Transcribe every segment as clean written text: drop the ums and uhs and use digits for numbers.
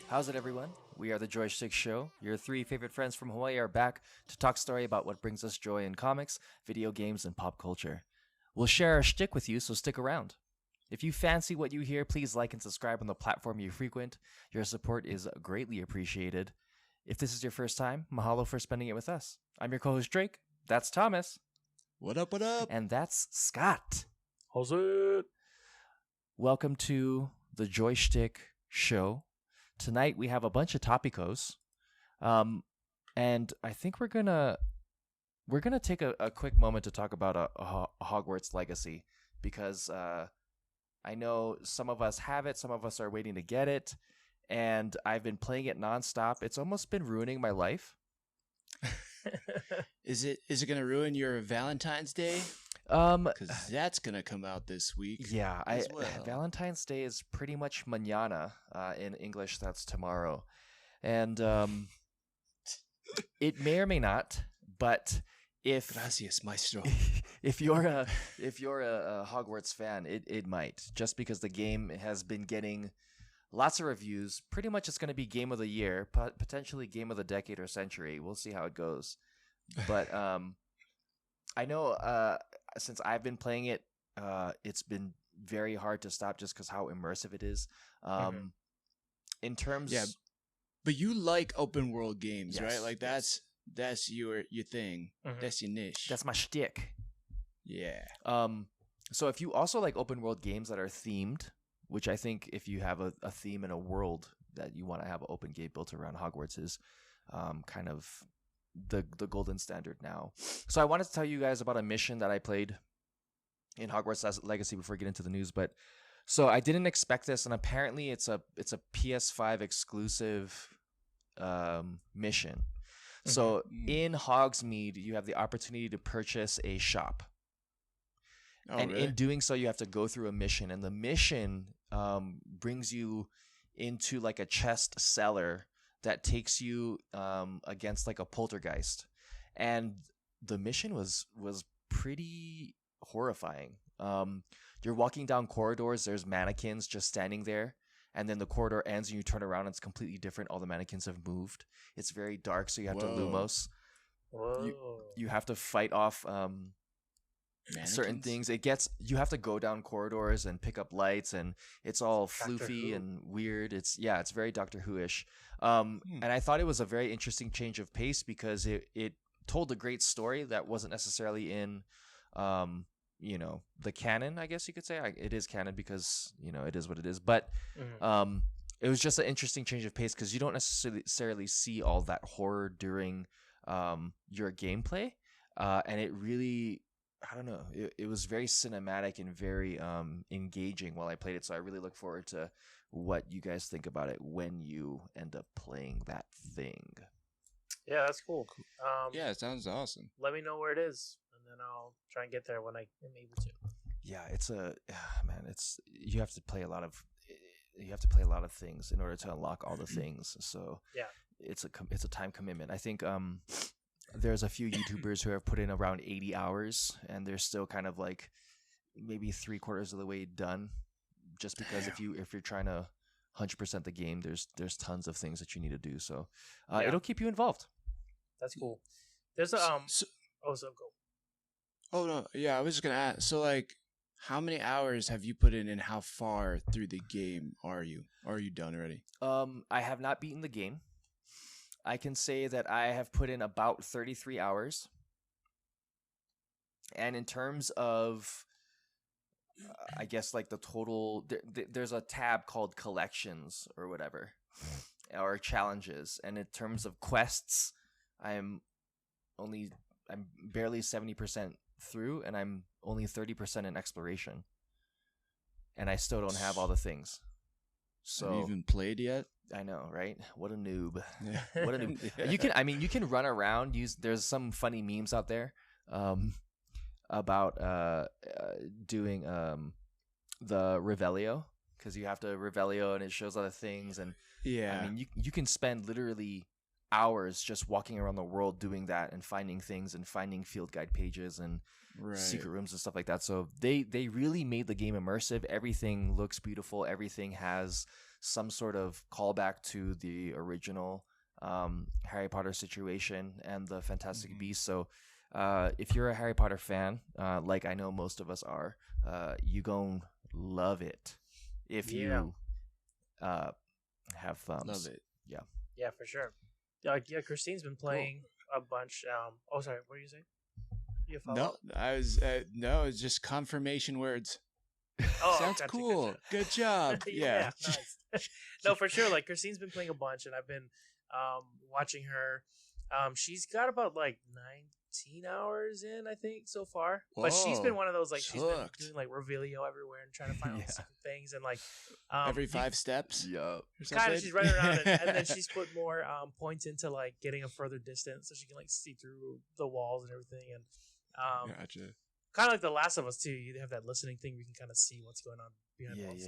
How's it, everyone? We are the Joy Schtick Show. Your three favorite friends from Hawaii are back to talk story about what brings us joy in comics, video games, and pop culture. We'll share our shtick with you, so stick around. If you fancy what you hear, please like and subscribe on the platform you frequent. Your support is greatly appreciated. If this is your first time, mahalo for spending it with us. I'm your co-host Drake. That's Thomas. What up, what up? And that's Scott. How's it? Welcome to the Joy Schtick Show. Tonight we have a bunch of topicos, and I think we're gonna take a quick moment to talk about a Hogwarts Legacy, because I know some of us have it, some of us are waiting to get it, and I've been playing it nonstop. It's almost been ruining my life. Is it gonna ruin your Valentine's Day? Because that's gonna come out this week. Yeah, as well. Valentine's Day is pretty much mañana. In English, that's tomorrow, and it may or may not. But Gracias, maestro. if you're a Hogwarts fan, it might, just because the game has been getting lots of reviews. Pretty much, it's going to be game of the year, potentially game of the decade or century. We'll see how it goes. But I know since I've been playing it, it's been very hard to stop just because how immersive it is. In terms, yeah, but you like open world games, yes, right? Like that's your thing. That's your niche. That's my shtick. Yeah. So if you also like open world games that are themed, which I think if you have a theme in a world that you want to have an open game built around Hogwarts is kind of the golden standard now. So I wanted to tell you guys about a mission that I played in Hogwarts Legacy before we get into the news. But so I didn't expect this, and apparently it's a PS5 exclusive mission. So in Hogsmeade, you have the opportunity to purchase a shop. Oh, and really? in doing so, you have to go through a mission, and the mission brings you into like a chest cellar that takes you against like a poltergeist, and the mission was pretty horrifying. You're walking down corridors, there's mannequins just standing there, and then the corridor ends and you turn around and it's completely different. All the mannequins have moved. It's very dark, so you have to lumos. Whoa. You have to fight off certain things. You have to go down corridors and pick up lights, and it's all floofy and weird. It's very Doctor Who-ish. And I thought it was a very interesting change of pace because it told a great story that wasn't necessarily in the canon, I guess you could say. It is canon because it is what it is, but it was just an interesting change of pace because you don't necessarily see all that horror during your gameplay, and it really, I don't know, it was very cinematic and very engaging while I played it. So I really look forward to what you guys think about it when you end up playing that thing. Yeah, that's cool. Yeah, it sounds awesome. Let me know where it is, and then I'll try and get there when I am able to. Yeah, you have to play a lot of things in order to unlock all the things. So yeah, it's a time commitment. I think there's a few YouTubers who have put in around 80 hours, and they're still kind of like maybe 3/4 of the way done. Just because if you're trying to 100% the game, there's tons of things that you need to do. So it'll keep you involved. That's cool. There's a go. Oh no, yeah, I was just gonna ask. So like, how many hours have you put in, and how far through the game are you? Are you done already? I have not beaten the game. I can say that I have put in about 33 hours. And in terms of, I guess, like the total, there's a tab called collections or whatever, or challenges. And in terms of quests, I'm barely 70% through, and I'm only 30% in exploration. And I still don't have all the things. So have you even played yet? I know, right? What a noob. Yeah. What a noob. You can run around, there's some funny memes out there about doing the Revelio, because you have to Revelio and it shows other things, and yeah, I mean you can spend literally hours just walking around the world doing that and finding things and finding field guide pages and secret rooms and stuff like that. So they really made the game immersive. Everything looks beautiful. Everything has some sort of callback to the original Harry Potter situation and the Fantastic Beasts. So if you're a Harry Potter fan, like I know most of us are, you gon' love it if you have thumbs. Love it. Yeah, for sure. Yeah, Christine's been playing a bunch. Oh, sorry. What did you say? You follow? No, it's just confirmation words. Oh, sounds gotcha, cool. gotcha. Good job. Yeah. Nice. No, for sure. Like Christine's been playing a bunch, and I've been watching her. She's got about like 19 hours in, I think, so far. But she's been one of those, like, she's been doing like Revelio everywhere and trying to find all the secret things, and like every 5 steps. Yeah. Kind of, she's running around, and then she's put more points into like getting a further distance, so she can like see through the walls and everything. And Gotcha. kind of like The Last of Us too. You have that listening thing where you can kind of see what's going on behind walls.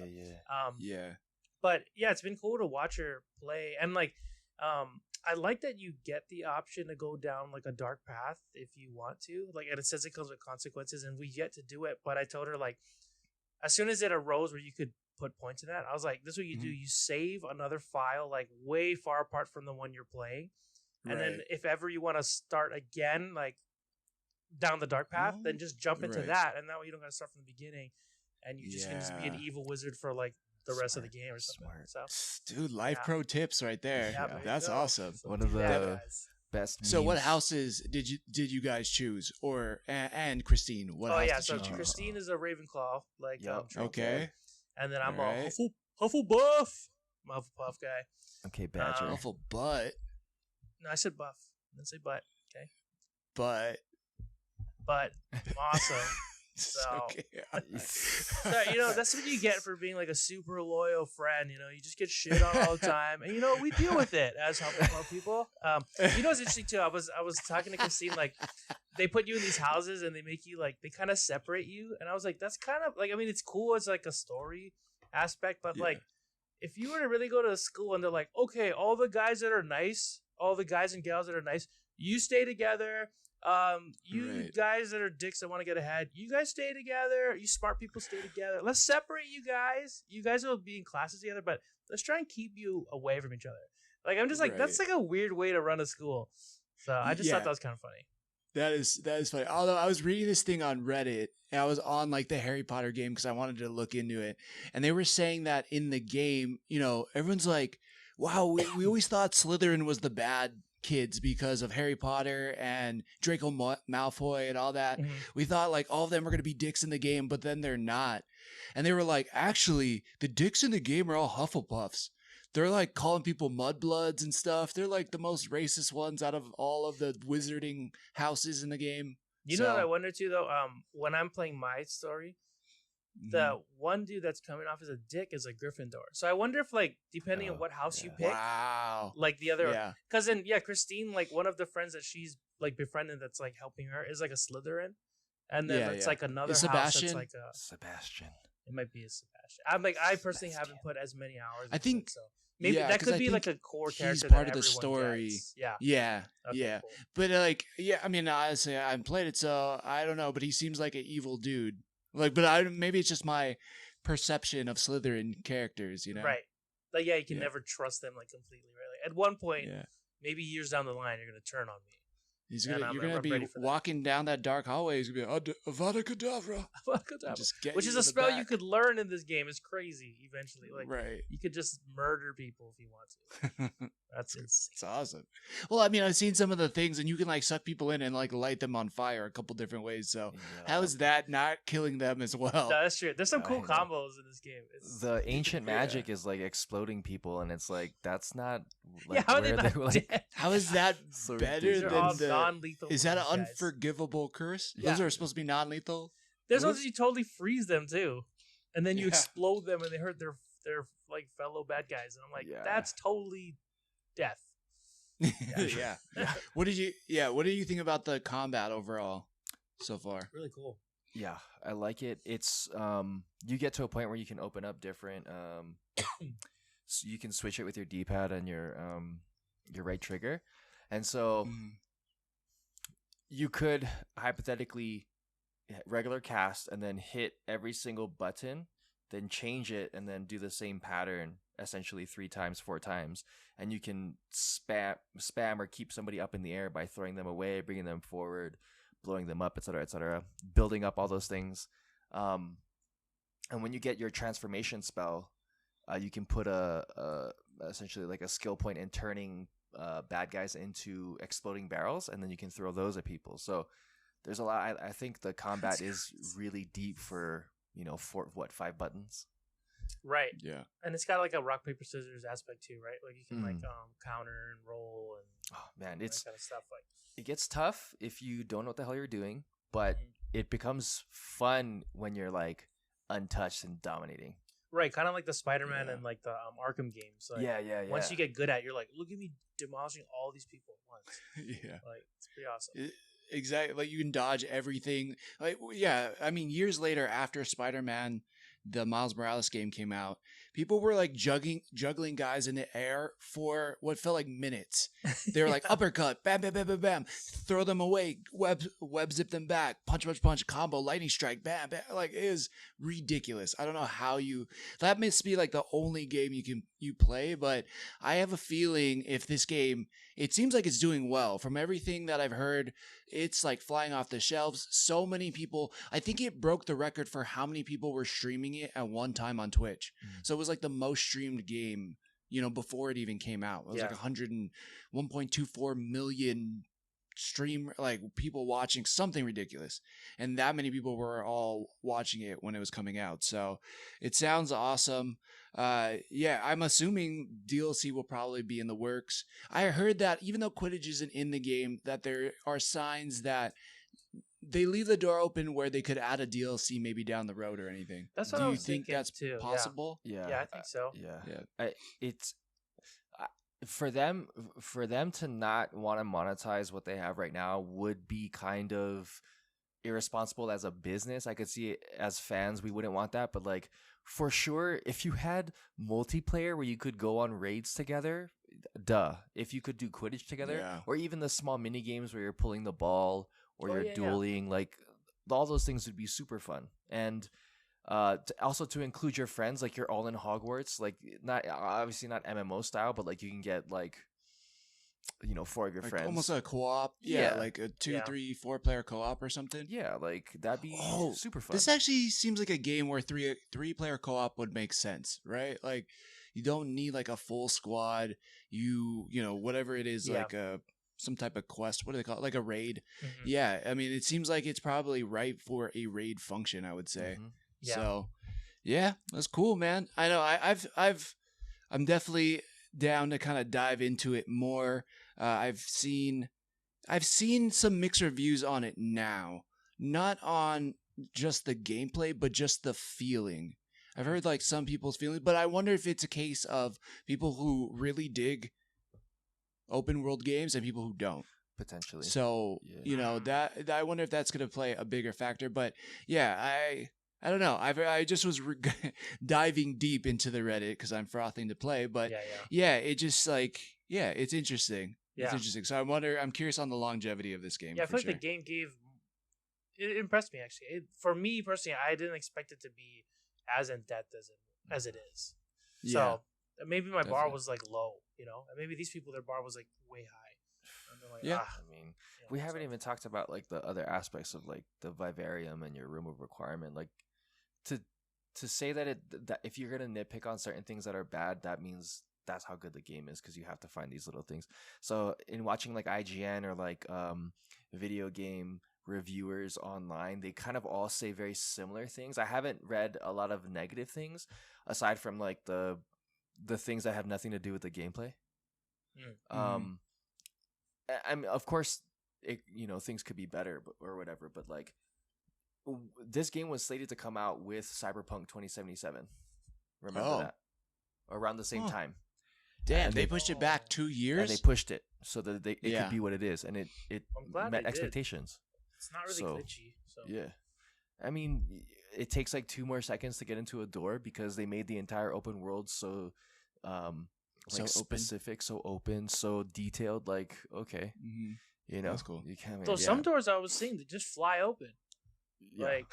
Yeah. But yeah, it's been cool to watch her play, and like I like that you get the option to go down like a dark path if you want to. Like, and it says it comes with consequences, and we get to do it. But I told her, like, as soon as it arose where you could put points in that, I was like, this is what you do. You save another file like way far apart from the one you're playing. And then if ever you want to start again, like down the dark path, then just jump into that. And that way you don't got to start from the beginning. And you just can just be an evil wizard for like the rest of the game or something. So, dude, life pro tips right there. Yeah, that's awesome. So one of the best. So, what houses did you guys choose, or and Christine? What house did you choose? Christine is a Ravenclaw, like okay, and then I'm a Hufflepuff. I'm a Hufflepuff guy. Okay, Badger. Hufflepuff. No, I said buff. I didn't say butt. Okay, but awesome. So, so, you know, that's what you get for being like a super loyal friend. You know, you just get shit on all the time, and you know we deal with it as Hufflepuff people. You know what's interesting too? I was talking to Christine, like they put you in these houses and they make you like they kind of separate you, and I was like, that's kind of like, I mean, it's cool. It's like a story aspect, but like if you were to really go to a school and they're like, okay, all the guys that are nice, all the guys and gals that are nice, you stay together. You guys that are dicks that want to get ahead, you guys stay together. You smart people stay together. Let's separate you guys. You guys will be in classes together, but let's try and keep you away from each other. Like, I'm just like, that's like a weird way to run a school. So I just thought that was kind of funny. That is funny. Although I was reading this thing on Reddit, and I was on like the Harry Potter game because I wanted to look into it, and they were saying that in the game, you know, everyone's like, wow, we always thought Slytherin was the bad kids because of Harry Potter and Draco Malfoy and all that. We thought like all of them are going to be dicks in the game, but then they're not. And they were like, actually, the dicks in the game are all Hufflepuffs. They're like calling people mudbloods and stuff. They're like the most racist ones out of all of the wizarding houses in the game. You know what I wonder too, though? When I'm playing my story, the one dude that's coming off as a dick is a Gryffindor. So I wonder if, like, depending on what house you pick, like the other, because then Christine, like one of the friends that she's like befriending that's like helping her is like a Slytherin, and then it's like another house that's like a Sebastian. It might be a Sebastian. I'm like, I personally haven't put as many hours. I think so. Maybe that could be like a core character. He's part of the story. Gets. Yeah. Cool. But like, I mean, honestly, I haven't played it, so I don't know. But he seems like an evil dude. Like, but maybe it's just my perception of Slytherin characters, you know? Right. Like, you can never trust them like completely. Right. Like, at one point, maybe years down the line, you're gonna turn on me. You're gonna be walking down that dark hallway. He's gonna be Avada Kedavra. Which is a spell you could learn in this game. It's crazy. Eventually, like you could just murder people if you want to. That's insane. It's awesome. Well, I mean, I've seen some of the things, and you can like suck people in and like light them on fire a couple different ways. So how is that not killing them as well? No, that's true. There's some cool combos in this game. The ancient magic is like exploding people, and it's like that's not. Like, how are they not dead? How is that better than the non-lethal? Is that an unforgivable curse? Yeah. Those are supposed to be non-lethal. There's ones you totally freeze them too, and then you explode them, and they hurt their like fellow bad guys, and I'm like, that's totally death. Yeah. What did you think about the combat overall so far? Really cool. Yeah, I like it. It's you get to a point where you can open up different so you can switch it with your D-pad and your trigger, and so you could hypothetically regular cast and then hit every single button, then change it, and then do the same pattern essentially 3 times, 4 times, and you can spam or keep somebody up in the air by throwing them away, bringing them forward, blowing them up, etc., building up all those things. And when you get your transformation spell, you can put essentially like a skill point in turning bad guys into exploding barrels, and then you can throw those at people. So there's a lot. I think the combat is really deep for 5 buttons. Right. Yeah. And it's got like a rock paper scissors aspect too, right? Like you can like counter and roll and it's that kind of stuff. Like it gets tough if you don't know what the hell you're doing, but it becomes fun when you're like untouched and dominating. Right, kind of like the Spider-Man and like the Arkham games. Like, yeah. Once you get good at it, you're like, look at me demolishing all these people at once. Yeah. Like, it's pretty awesome. Exactly. Like you can dodge everything. Like, yeah. I mean, years later, after Spider-Man, the Miles Morales game came out, people were like juggling guys in the air for what felt like minutes. They were like uppercut, bam, bam, bam, bam, bam, throw them away, web zip them back, punch, combo, lightning strike, bam, bam. Like it is ridiculous. I don't know how that must be like the only game you play, but I have a feeling if this game, it seems like it's doing well. From everything that I've heard, it's like flying off the shelves. So many people, I think it broke the record for how many people were streaming it at one time on Twitch. So it was like the most streamed game, before it even came out. It was like 1.24 million stream, like people watching, something ridiculous. And that many people were all watching it when it was coming out. So it sounds awesome. I'm assuming DLC will probably be in the works. I heard that even though Quidditch isn't in the game, that there are signs that they leave the door open where they could add a DLC maybe down the road or anything. That's what Do I you was think thinking that's too. possible? Yeah, I think so. It's for them to not want to monetize what they have right now would be kind of irresponsible as a business. I could see it as fans, we wouldn't want that, but like for sure, if you had multiplayer where you could go on raids together, if you could do Quidditch together, or even the small mini games where you're pulling the ball or you're dueling, like all those things would be super fun. And also to include your friends, like you're all in Hogwarts, like not obviously not MMO style, but like you can get like 4 of your friends, almost a co-op, like a 2, 3, 4 player co-op or something. Yeah, like that'd be super fun. This actually seems like a game where 3 player co-op would make sense, right? Like you don't need like a full squad. Whatever it is, like some type of quest. What do they call it? Like a raid. Yeah, I mean, it seems like it's probably right for a raid function, I would say. Yeah. So, yeah, that's cool, man. I know. I'm definitely down to kind of dive into it more. I've seen some mixed reviews on it now, not on just the gameplay, but just the feeling. I've heard like some people's feelings, but I wonder if it's a case of people who really dig open world games and people who don't. Potentially. So, that I wonder if that's going to play a bigger factor. But yeah, I don't know. I just was diving deep into the Reddit because I'm frothing to play. But it just like, it's interesting. Yeah. It's interesting. So I'm curious on the longevity of this game. Yeah, I feel like the game it impressed me actually. For me personally, I didn't expect it to be as in depth as it is. So maybe my bar was like low, and maybe these people, their bar was like way high. And they're like, I mean, we haven't even talked about like the other aspects of like the vivarium and your room of requirement. Like to say that if you're gonna nitpick on certain things that are bad, that means that's how good the game is, because you have to find these little things. So in watching like IGN or like video game reviewers online, they kind of all say very similar things. I haven't read a lot of negative things aside from like the things that have nothing to do with the gameplay. I mean, of course, things could be better or whatever, but like this game was slated to come out with Cyberpunk 2077. Remember that? Around the same time. Damn, and they pushed it back 2 years? And they pushed it so that it could be what it is. And it met expectations. It's not really glitchy. So. Yeah. I mean, it takes like 2 more seconds to get into a door because they made the entire open world so like so specific, so open, so detailed. Like, okay, Mm-hmm. you know, That's cool. You can't. So some doors I was seeing that just fly open. Yeah. Like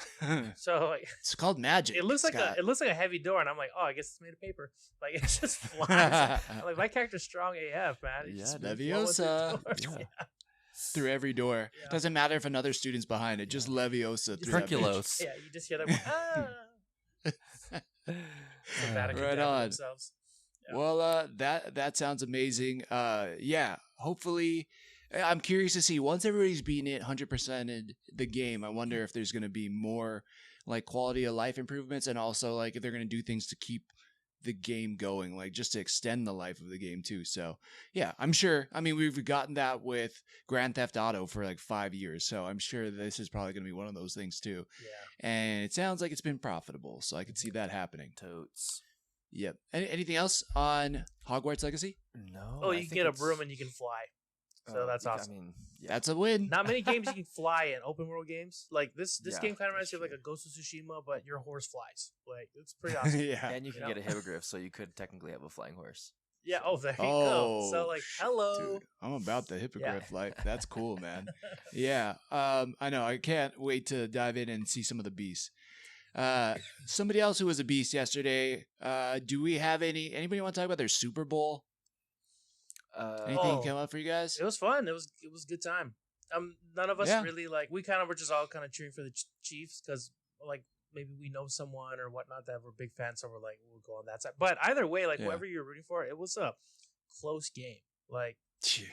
so, like It's called magic. it looks like a heavy door, and I'm like, oh, I guess it's made of paper. Like it just flies. I'm like my character's strong AF, man. It just Leviosa. Yeah. Through every door. Yeah. Doesn't matter if another student's behind it. Just Leviosa through that bitch. Hercules. Yeah, you just hear them. Right on. Themselves. Yeah. Well, that sounds amazing. Yeah. Hopefully, I'm curious to see once everybody's beaten it 100% in the game. I wonder if there's going to be more like quality of life improvements, and also like if they're going to do things to keep the game going, like just to extend the life of the game too. So yeah, I'm sure. I mean, we've gotten that with Grand Theft Auto for like 5 years, so I'm sure this is probably going to be one of those things too. Yeah. And it sounds like it's been profitable, so I can see that happening. Totes. Yep. Anything else on Hogwarts Legacy? No. Oh, I you think can get a it's- broom and you can fly. So that's awesome. I mean, yeah. That's a win. Not many games you can fly in open world games. Like this Yeah, game kind of reminds that's me of like true. a Ghost of Tsushima, but your horse flies. Like it's pretty awesome. Yeah. And you can Yeah. get a hippogriff, so you could technically have a flying horse. Yeah. Oh, there you go. So like, sh- hello. Dude, I'm about the hippogriff life. That's cool, man. Yeah. I know. I can't wait to dive in and see some of the beasts. Somebody else who was a beast yesterday. Do we have anybody want to talk about their Super Bowl? Anything Oh. come up for you guys? It was fun. It was a good time. None of us Yeah. really like. We kind of were just all kind of cheering for the Chiefs because like maybe we know someone or whatnot that we're big fans, so we're like we'll go on that side. But either way, like Yeah. whoever you're rooting for, it was a close game. Like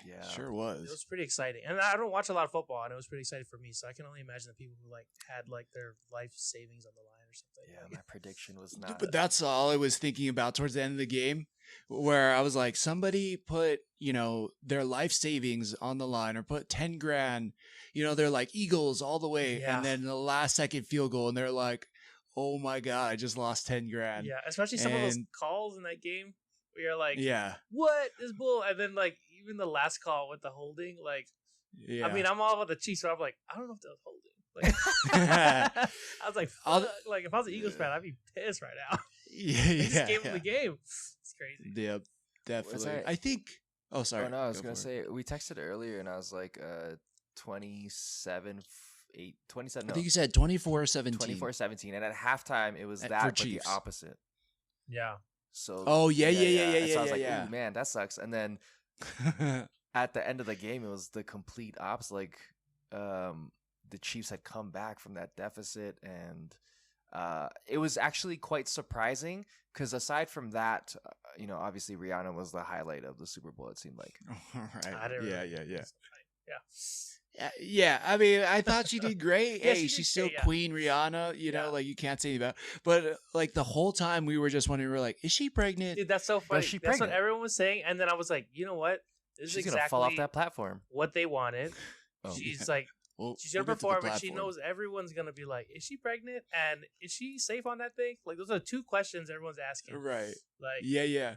Yeah. Sure it was. was pretty exciting, and I don't watch a lot of football, and it was pretty exciting for me. So I can only imagine the people who like had like their life savings on the line or something. Yeah, my prediction was not. But that's all I was thinking about towards the end of the game, where I was like, somebody put, their life savings on the line, or put 10 grand, they're like Eagles all the way. Yeah. And then the last second field goal, and they're like, oh my God, I just lost 10 grand. Yeah, especially some of those And- calls in that game where you're like, Yeah. what is bull? And then like even the last call with the holding, like Yeah. I mean, I'm all about the Chiefs, but I'm like, I don't know if that was holding. Like, I was like, fuck. Like if I was an Eagles fan, I'd be pissed right now. yeah. They just gave him the game. It's crazy. Yep, definitely. that? I think. Oh, sorry. Oh no, I was Go gonna for say we texted earlier, and I was like, 27. I think you said 24-17. 24-17, and at halftime it was For that, but the Chiefs. opposite. Yeah. So. Oh, yeah. So I was like, yeah. ooh, man, that sucks. And then at the end of the game, it was the complete opposite. Like, the Chiefs had come back from that deficit, and it was actually quite surprising because aside from that, obviously Rihanna was the highlight of the Super Bowl. It seemed like. Right. I didn't Yeah. really- Yeah, I mean, I thought she did great. Yeah, Hey, she she's did still great, yeah. Queen Rihanna, Yeah. like you can't say anything about. But like the whole time we were just wondering, we were like, is she pregnant? Dude, that's so funny. she That's what pregnant? everyone was saying, and then I was like, you know what? This is She's exactly gonna fall off that platform. what they wanted. Oh. She's like, Well, she's gonna we'll get to the perform, and she platform. knows everyone's gonna be like, is she pregnant? And is she safe on that thing? Like, those are two questions everyone's asking. Right. Like, Yeah.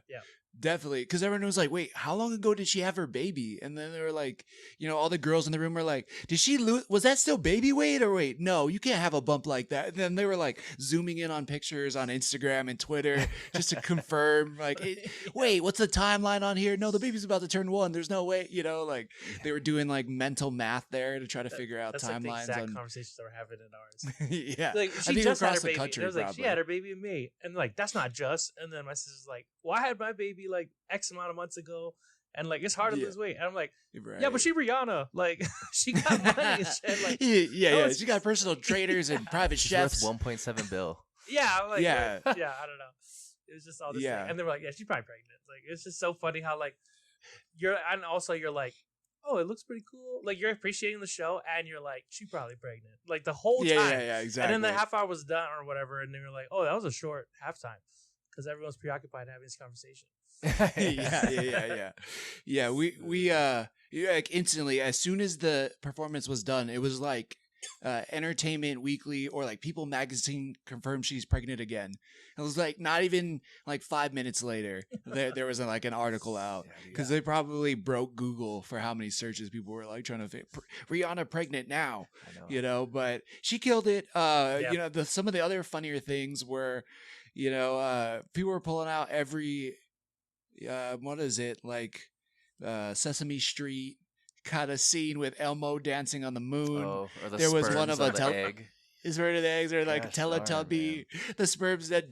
Definitely. Because everyone was like, wait, how long ago did she have her baby? And then they were like, all the girls in the room were like, did she lose? Was that still baby weight or wait? No, you can't have a bump like that. And then they were like zooming in on pictures on Instagram and Twitter just to confirm, like, wait, what's the timeline on here? No, the baby's about to turn 1. There's no way, like they were doing like mental math there to try to figure out that's like the timelines exact on. conversations that we're having in ours. Yeah. Like, I she think just had across her the baby. country, It was like, she probably. had her baby in May. And like, that's not just. And then my sister's like, well, I had my baby like X amount of months ago. And like, it's hard to Yeah. lose weight. And I'm like, Right. yeah, but she Rihanna. Like, she got money and shit. Like, yeah. was- She got personal trainers and private She's chefs. worth 1.7 bill. yeah, I'm like, Yeah. I don't know. It was just all this Yeah. thing. And they were like, yeah, she's probably pregnant. Like, it's just so funny how like, you're like, oh, it looks pretty cool. Like, you're appreciating the show, and you're like, she's probably pregnant. Like, the whole time. Yeah, exactly. And then the half hour was done or whatever, and they were like, oh, that was a short halftime because everyone's preoccupied having this conversation. Yeah. We like instantly, as soon as the performance was done, it was like Entertainment Weekly or like People Magazine confirmed she's pregnant again. It was like not even like 5 minutes later there was like an article out because they probably broke Google for how many searches people were like trying to Rihanna pregnant now, I know. but she killed it. Some of the other funnier things were, people were pulling out every what is it, like Sesame Street kind of scene with Elmo dancing on the moon. Oh, or the There was one sperms of on the egg. Is where the eggs are like Gosh darn, Teletubby, man. the sperms that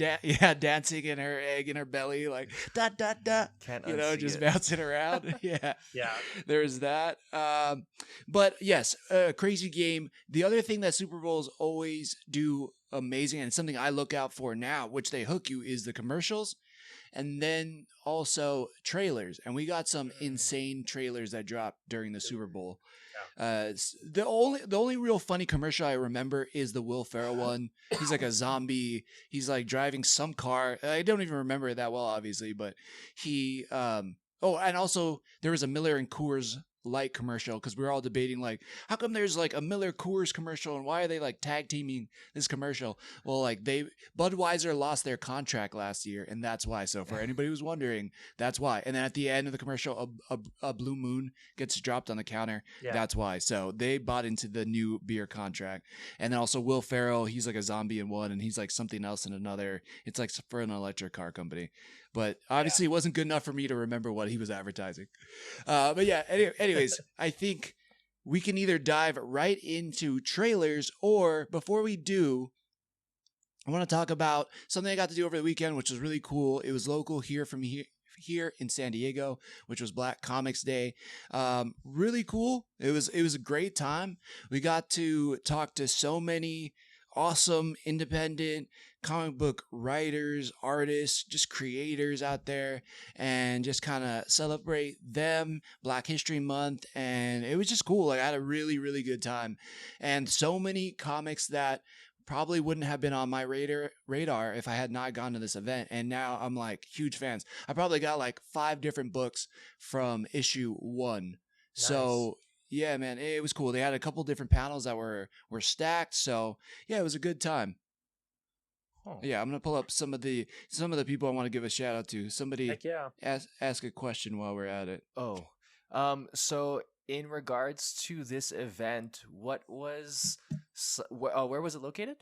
dancing in her egg in her belly, like da da da, Can't just unsee it. bouncing around. Yeah, Yeah. there's that. But yes, crazy game. The other thing that Super Bowls always do amazing, and something I look out for now, which they hook you, is the commercials. And then also trailers, and we got some insane trailers that dropped during the Super Bowl. The only real funny commercial I remember is the Will Ferrell one. He's like a zombie. He's like driving some car. I don't even remember it that well, obviously, but he. Oh, and also there was a Miller and Coors Light commercial because we were all debating like, how come there's like a Miller Coors commercial and why are they like tag teaming this commercial? Well, like Budweiser lost their contract last year and that's why. So for anybody who's wondering, that's why. And then at the end of the commercial, a blue moon gets dropped on the counter. Yeah. That's why. So they bought into the new beer contract. And then also Will Ferrell, he's like a zombie in one and he's like something else in another. It's like for an electric car company. But obviously it wasn't good enough for me to remember what he was advertising. But yeah, anyways, I think we can either dive right into trailers or before we do, I want to talk about something I got to do over the weekend, which was really cool. It was local here from here in San Diego, which was Black Comics Day. Really cool. It was a great time. We got to talk to so many awesome independent comic book writers, artists, just creators out there, and just kind of celebrate them, Black History Month, and it was just cool. Like I had a really, really good time, and so many comics that probably wouldn't have been on my radar if I had not gone to this event, and now I'm like huge fans. I probably got like 5 different books from issue 1. Nice. So yeah, man, it was cool. They had a couple different panels that were stacked, so yeah, it was a good time. Oh. Yeah, I'm gonna pull up some of the people I want to give a shout out to. Somebody ask a question while we're at it. Oh, so in regards to this event, where was it located?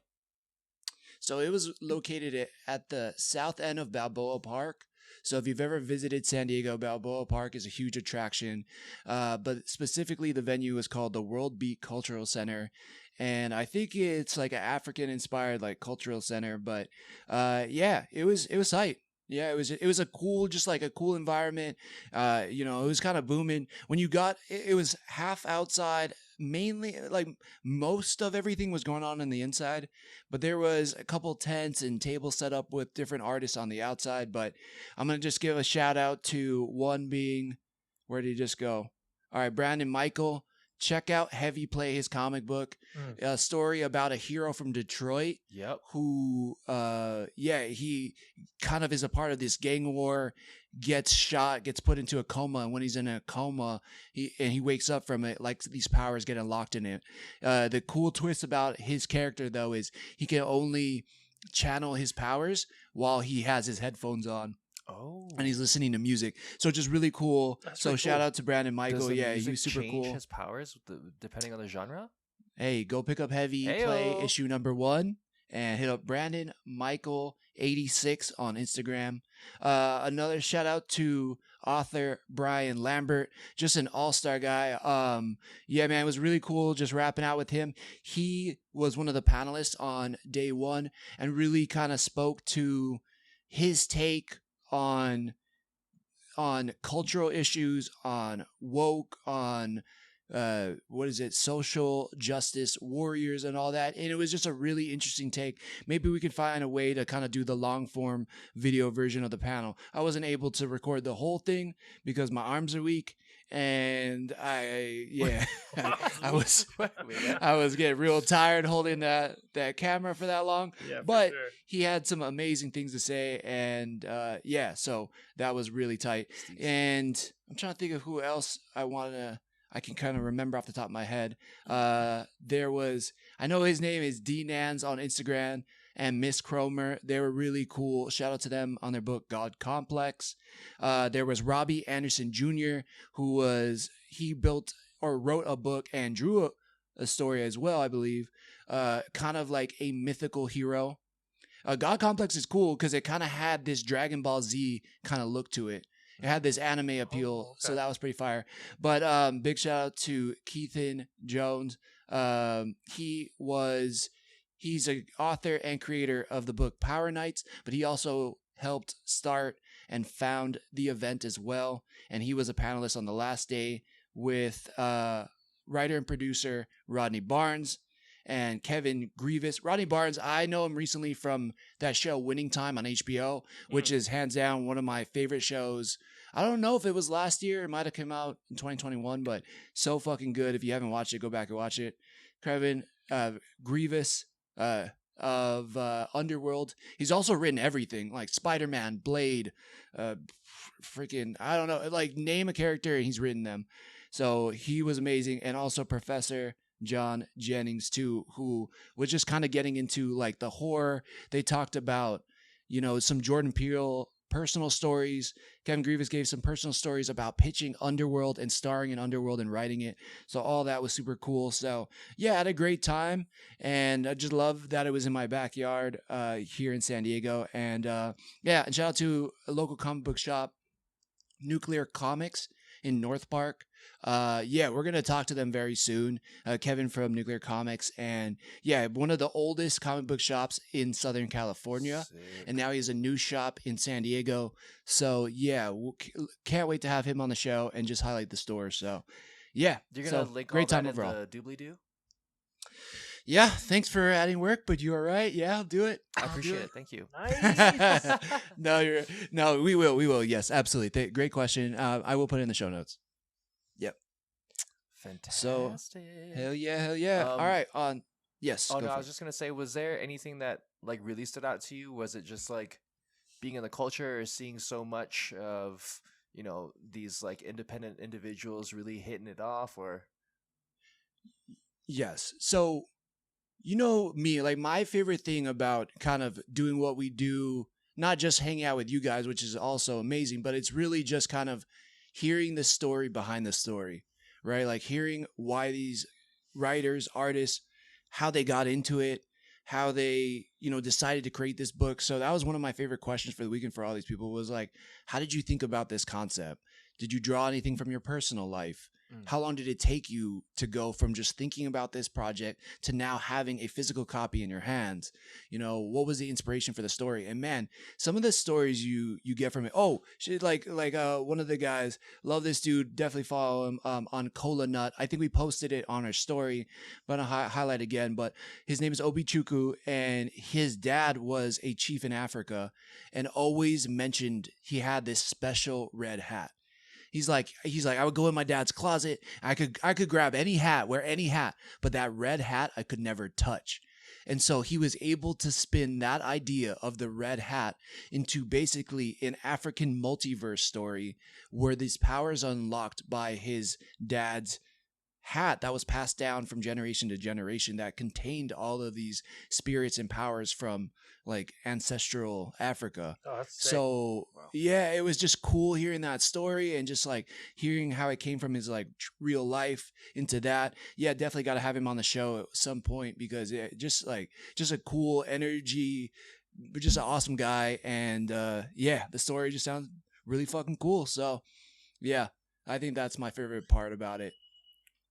So it was located at the south end of Balboa Park. So if you've ever visited San Diego, Balboa Park is a huge attraction. But specifically, the venue is called the World Beat Cultural Center. And I think it's like an African-inspired like cultural center. But yeah, it was tight. Yeah, it was a cool, just like a cool environment. It was kind of booming. When you got, it was half outside. Mainly, like most of everything was going on the inside, but there was a couple tents and tables set up with different artists on the outside. But I'm gonna just give a shout out to one being, where did he just go? All right, Brandon Michael. Check out Heavy Play, his comic book, a story about a hero from Detroit. Yep. Who, he kind of is a part of this gang war, gets shot, gets put into a coma, and when he's in a coma, he wakes up from it, like these powers get unlocked in it. The cool twist about his character, though, is he can only channel his powers while he has his headphones on. Oh. And he's listening to music. So just really cool. That's so really shout cool. out to Brandon Michael. He was super change cool. His powers depending on the genre? Hey, go pick up Heavy Play issue number 1 and hit up Brandon Michael 86 on Instagram. Another shout out to author Brian Lambert, just an all-star guy. Yeah, man, it was really cool just rapping out with him. He was one of the panelists on day 1 and really kind of spoke to his take on cultural issues, on woke, on social justice warriors and all that. And it was just a really interesting take. Maybe we could find a way to kind of do the long form video version of the panel. I wasn't able to record the whole thing because my arms are weak. And I was getting real tired holding that camera for that long. Yeah, but he had some amazing things to say, and so that was really tight. And I'm trying to think of who else I can kind of remember off the top of my head. I know his name is D Nans on Instagram, and Miss Cromer. They were really cool. Shout out to them on their book God Complex. There was Robbie Anderson Jr., he built or wrote a book and drew a story as well, I believe. Kind of like a mythical hero. God Complex is cool because it kind of had this Dragon Ball Z kind of look to it. It had this anime appeal, so that was pretty fire. But big shout out to Keithan Jones. He's an author and creator of the book Power Knights, but he also helped start and found the event as well. And he was a panelist on the last day with writer and producer Rodney Barnes and Kevin Grievous. Rodney Barnes, I know him recently from that show Winning Time on HBO, which is hands down one of my favorite shows. I don't know if it was last year. It might have come out in 2021, but so fucking good. If you haven't watched it, go back and watch it. Kevin Grievous of Underworld. He's also written everything like Spider-Man, Blade, freaking, I don't know, like name a character and he's written them. So he was amazing. And also Professor John Jennings too, who was just kind of getting into like the horror. They talked about, some Jordan Peele personal stories. Kevin Grievous gave some personal stories about pitching Underworld and starring in Underworld and writing it. So all that was super cool. So yeah, I had a great time, and I just love that it was in my backyard here in San Diego. And yeah, and shout out to a local comic book shop, Nuclear Comics in North Park. Yeah, we're going to talk to them very soon. Kevin from Nuclear Comics. And yeah, one of the oldest comic book shops in Southern California. Sick. And now he has a new shop in San Diego. So yeah, can't wait to have him on the show and just highlight the store. So yeah, you're going to link great all time that overall. in the doobly-doo? Yeah, thanks for adding work, but you all right? Yeah, I'll do it. I appreciate it. Thank you. Nice. No, we will. Yes, absolutely. Great question. I will put it in the show notes. Yep. Fantastic. So, hell yeah. All right. Yes. Oh no, I was just gonna say, was there anything that like really stood out to you? Was it just like being in the culture, or seeing so much of these like independent individuals really hitting it off, or? Yes. So, me, like my favorite thing about kind of doing what we do, not just hanging out with you guys, which is also amazing, but it's really just kind of hearing the story behind the story, right? Like hearing why these writers, artists, how they got into it, how they, decided to create this book. So that was one of my favorite questions for the weekend for all these people was like, how did you think about this concept? Did you draw anything from your personal life? How long did it take you to go from just thinking about this project to now having a physical copy in your hands? What was the inspiration for the story? And man, some of the stories you get from it. Oh, shit, like one of the guys, love this dude. Definitely follow him on Kolanut. I think we posted it on our story, but I'll highlight again. But his name is Obichukwu, and his dad was a chief in Africa, and always mentioned he had this special red hat. He's like, I would go in my dad's closet. I could grab any hat, wear any hat, but that red hat I could never touch. And so he was able to spin that idea of the red hat into basically an African multiverse story where these powers unlocked by his dad's hat that was passed down from generation to generation that contained all of these spirits and powers from like ancestral Africa. Oh, that's sick. So Wow. Yeah, it was just cool hearing that story and just like hearing how it came from his like real life into that. Yeah, definitely got to have him on the show at some point because just a cool energy, just an awesome guy. And yeah, the story just sounds really fucking cool. So yeah, I think that's my favorite part about it.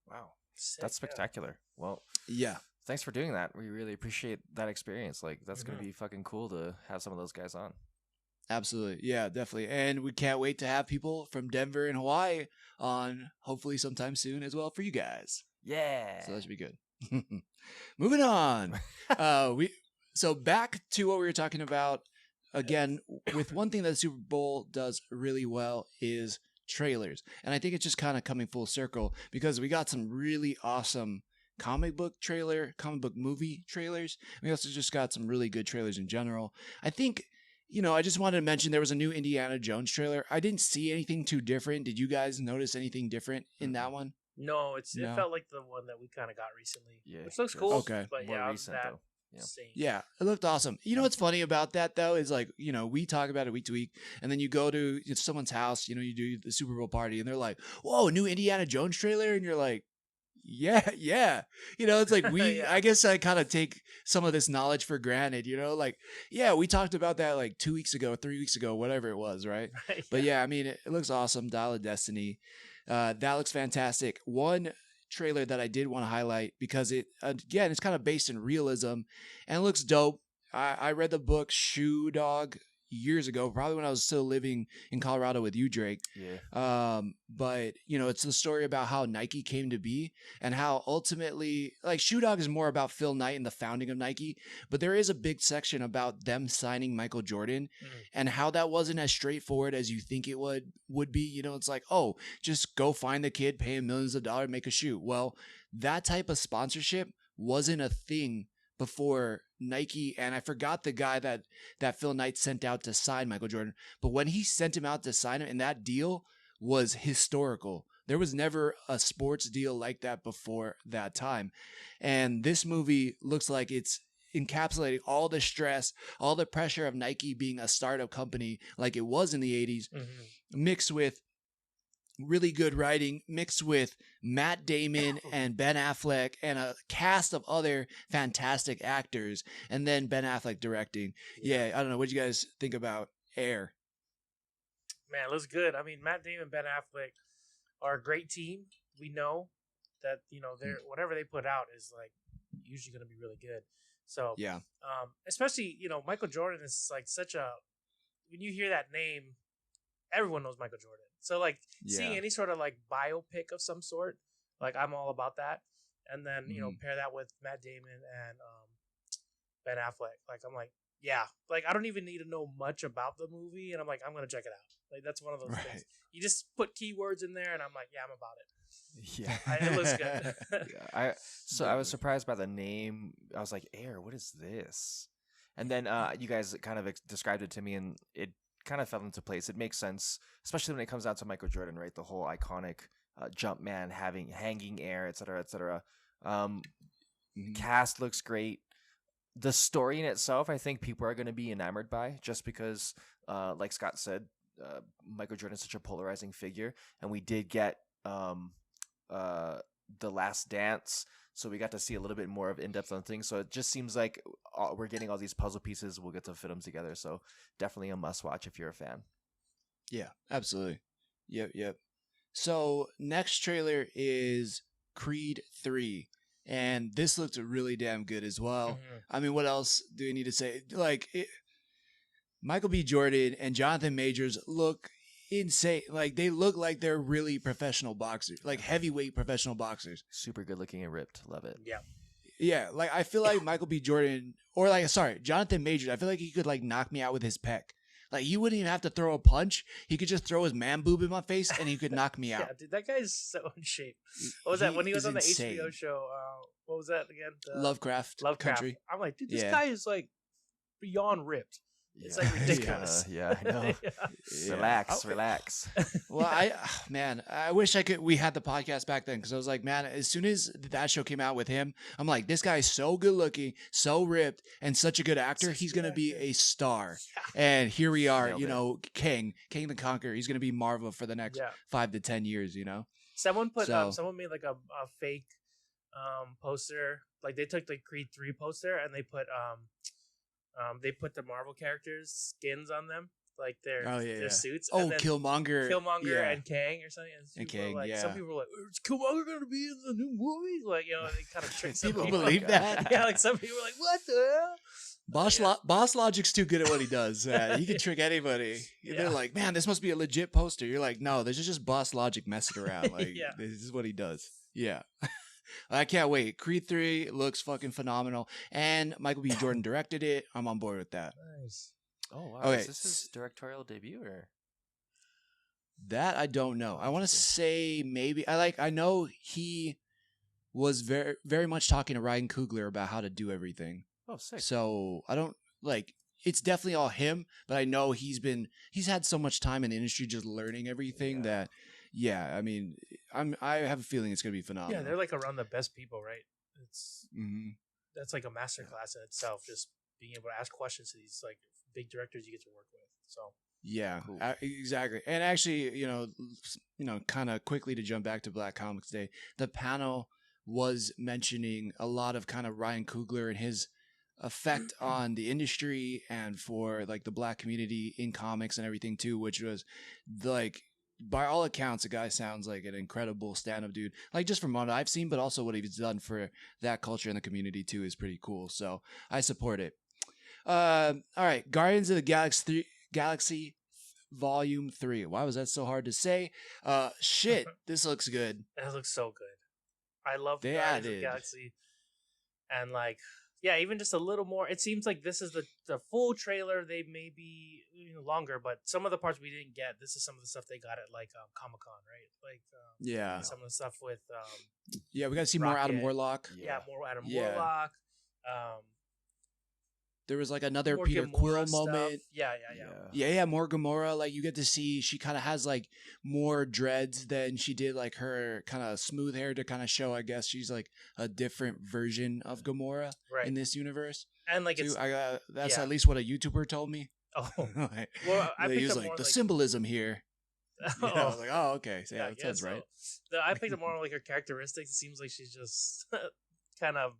Wow, Sick, that's spectacular. Well, yeah. Thanks for doing that. We really appreciate that experience. Like, that's going to be fucking cool to have some of those guys on. Absolutely. Yeah, definitely. And we can't wait to have people from Denver and Hawaii on hopefully sometime soon as well for you guys. Yeah. So that should be good. Moving on. So back to what we were talking about. Again, with one thing that the Super Bowl does really well is trailers. And I think it's just kind of coming full circle because we got some really awesome comic book movie trailers. We also just got some really good trailers in general. I think, I just wanted to mention there was a new Indiana Jones trailer. I didn't see anything too different. Did you guys notice anything different in that one? No, it felt like the one that we kind of got recently. Yeah, which looks cool. Okay. But more yeah, recent, that though. Yeah. same. Yeah, it looked awesome. You know what's funny about that though is like, we talk about it week to week, and then you go to someone's house, you do the Super Bowl party, and they're like, "Whoa, new Indiana Jones trailer," and you're like, Yeah. It's like Yeah. I guess I kind of take some of this knowledge for granted, like, yeah, we talked about that like 2 weeks ago, 3 weeks ago, whatever it was, right? Right, But yeah, I mean, it looks awesome. Dial of Destiny. That looks fantastic. One trailer that I did want to highlight because again, it's kind of based in realism and it looks dope. I read the book Shoe Dog years ago, probably when I was still living in Colorado with you, Drake. Yeah. But it's the story about how Nike came to be and how ultimately, like, Shoe Dog is more about Phil Knight and the founding of Nike, but there is a big section about them signing Michael Jordan and how that wasn't as straightforward as you think it would be. It's like, oh, just go find the kid, pay him millions of dollars, make a shoe. Well, that type of sponsorship wasn't a thing before Nike, and I forgot the guy that Phil Knight sent out to sign Michael Jordan. But when he sent him out to sign him, and that deal was historical. There was never a sports deal like that before that time. And this movie looks like it's encapsulating all the stress, all the pressure of Nike being a startup company like it was in the 80s, mixed with really good writing, mixed with Matt Damon and Ben Affleck and a cast of other fantastic actors, and then Ben Affleck directing. Yeah, I don't know. What do you guys think about Air? Man, it looks good. I mean, Matt Damon and Ben Affleck are a great team. We know that, they're whatever they put out is like usually going to be really good. So, yeah. Especially, Michael Jordan is like such a, when you hear that name, everyone knows Michael Jordan. So like seeing any sort of like biopic of some sort, like I'm all about that. And then, pair that with Matt Damon and Ben Affleck. Like, I'm like, yeah, like I don't even need to know much about the movie. And I'm like, I'm going to check it out. Like, that's one of those things. You just put keywords in there and I'm like, yeah, I'm about it. Yeah. It looks good. I was surprised by the name. I was like, Air, what is this? And then you guys kind of described it to me and it kind of fell into place. It makes sense, especially when it comes down to Michael Jordan, right? The whole iconic jump man hanging air, et cetera, et cetera. Cast looks great. The story in itself, I think people are going to be enamored by, just because, like Scott said, Michael Jordan is such a polarizing figure, and we did get The Last Dance, so we got to see a little bit more of in-depth on things. So it just seems like we're getting all these puzzle pieces. We'll get to fit them together. So definitely a must-watch if you're a fan. Yeah, absolutely. Yep. So next trailer is Creed 3. And this looked really damn good as well. I mean, what else do we need to say? Like, Michael B. Jordan and Jonathan Majors look insane. Like, they look like they're really professional boxers, like heavyweight professional boxers. Super good looking and ripped. Love it. Yeah. Like, I feel like Michael B. Jordan, or like, sorry, Jonathan Majors, I feel like he could like knock me out with his pec. Like, he wouldn't even have to throw a punch. He could just throw his man boob in my face and he could knock me out. Yeah, dude, that guy's so in shape. What was that? When he was on the HBO show, what was that again? Lovecraft Country. I'm like, dude, this guy is like beyond ripped. It's like ridiculous. Yeah, I know. Relax. Well, I wish we had the podcast back then, because I was like, man, as soon as that show came out with him, I'm like, this guy's so good looking, so ripped, and such a good actor. He's going to be a star. Yeah. And here we are, King the Conqueror. He's going to be Marvel for the next 5 to 10 years, Someone made like a fake poster. Like, they took the Creed 3 poster and they put the Marvel characters' skins on them, like their suits. Oh, and Killmonger and Kang or something. And Kang, some people were like, "Is Killmonger going to be in the new movie?" Like, they kind of tricked some people. Believe that? Yeah, like some people were like, "What the hell?" Boss Logic's too good at what he does. He can trick anybody. They're like, man, this must be a legit poster. You're like, no, this is just Boss Logic messing around. Like, this is what he does. Yeah. I can't wait. Creed 3 looks fucking phenomenal. And Michael B. Jordan directed it. I'm on board with that. Nice. Oh, wow. Okay. Is this his directorial debut or? That I don't know. I want to say maybe. I know he was very, very much talking to Ryan Coogler about how to do everything. Oh, sick. So I don't it's definitely all him, but I know he's had so much time in the industry just learning everything that. Yeah, I mean, I have a feeling it's gonna be phenomenal. Yeah, they're like around the best people, right? It's that's like a masterclass in itself, just being able to ask questions to these like big directors you get to work with. So yeah, cool. Exactly. And actually, kind of quickly to jump back to Black Comics Day, the panel was mentioning a lot of kind of Ryan Coogler and his effect on the industry and for like the Black community in comics and everything too, which was like, by all accounts, the guy sounds like an incredible stand-up dude. Like just from what I've seen, but also what he's done for that culture and the community too is pretty cool. So I support it. All right, Guardians of the Galaxy Volume 3. Why was that so hard to say? Shit, this looks good. That looks so good. I love They Guardians of added the Galaxy, and like, yeah, even just a little more. It seems like this is the full trailer. They may be longer, but some of the parts we didn't get. This is some of the stuff they got at like Comic-Con, right? Like Yeah. some of the stuff with Yeah, we got to see Rocket. more Adam Warlock. yeah, more Adam Yeah. Warlock. There was like another More Peter Gamora Quill stuff. moment. Yeah. Yeah, more Gamora. Like you get to see she kind of has like more dreads than she did like her kind of smooth hair to kind of show. I guess she's like a different version of Gamora Right. in this universe. And like it's So that's yeah. at least what a YouTuber told me. oh Like, well, I he picked was up like more the like symbolism here. oh, Yeah, I was like, oh, okay. So, yeah, I that guess sounds so. right. I picked up more like her characteristics. It seems like she's just kind of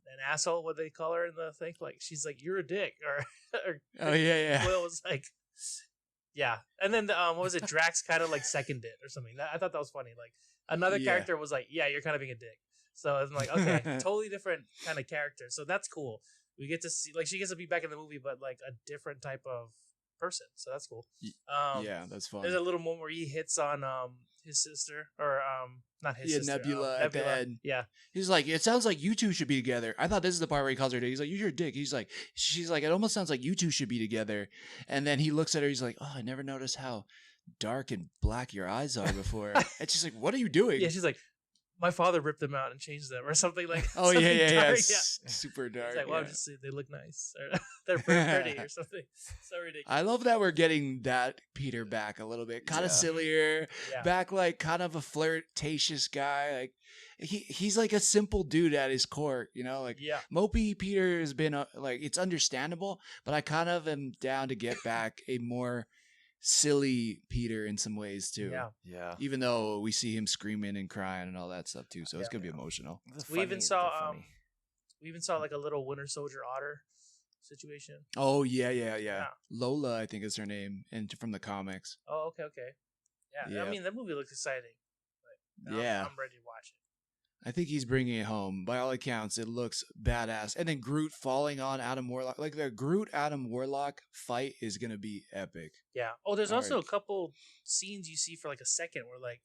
an asshole. What they call her in the thing, like she's like you're a dick, or Oh yeah. Will was like, yeah. And then what was it? Drax kind of like seconded it or something. I thought that was funny. Like another Yeah. character was like, yeah, you're kind of being a dick. So I'm like, okay, totally different kind of character. So that's cool. We get to see like she gets to be back in the movie, but like a different type of person. So that's cool. Yeah, that's fun. There's a little moment where he hits on his sister or not his sister. Nebula at the end. Yeah. He's like, it sounds like you two should be together. I thought this is the part where he calls her dick. He's like, you're a dick. She's like, it almost sounds like you two should be together. And then he looks at her. He's like, oh, I never noticed how dark and black your eyes are before. And she's like, what are you doing? Yeah, she's like, my father ripped them out and changed them or something like. Oh something yeah. dark. Super dark. He's like, well, yeah. just they look nice or they're pretty or something. So ridiculous. I love that we're getting that Peter back a little bit, kind of sillier, Yeah. back like kind of a flirtatious guy. Like he's like a simple dude at his core, like Yeah. mopey Peter has been like, it's understandable, but I kind of am down to get back a more silly Peter in some ways too. Yeah. Even though we see him screaming and crying and all that stuff too, so it's gonna be emotional. We even saw like a little Winter Soldier otter situation. Oh yeah. Lola, I think is her name, and from the comics. Oh, okay. Yeah. I mean, that movie looks exciting. Like, I'm ready to watch it. I think he's bringing it home. By all accounts, it looks badass. And then Groot falling on Adam Warlock. Like the Groot-Adam Warlock fight is going to be epic. Yeah. Oh, there's All also right. a couple scenes you see for like a second where like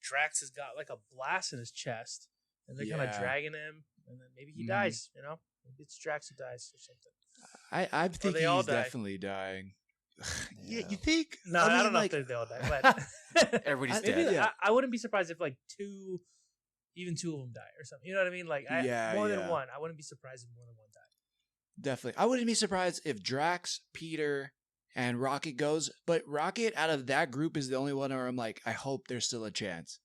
Drax has got like a blast in his chest and they're kind of Yeah. dragging him and then maybe he dies, Maybe it's Drax who dies or something. I think they all he's die. definitely dying. Yeah, Yeah. you think? No, I don't know like, if they all die, but Everybody's maybe dead. Yeah. I wouldn't be surprised if like even two of them die or something. You know what I mean? Like more than one. I wouldn't be surprised if more than one died. Definitely. I wouldn't be surprised if Drax, Peter, and Rocket goes, but Rocket out of that group is the only one where I'm like, I hope there's still a chance.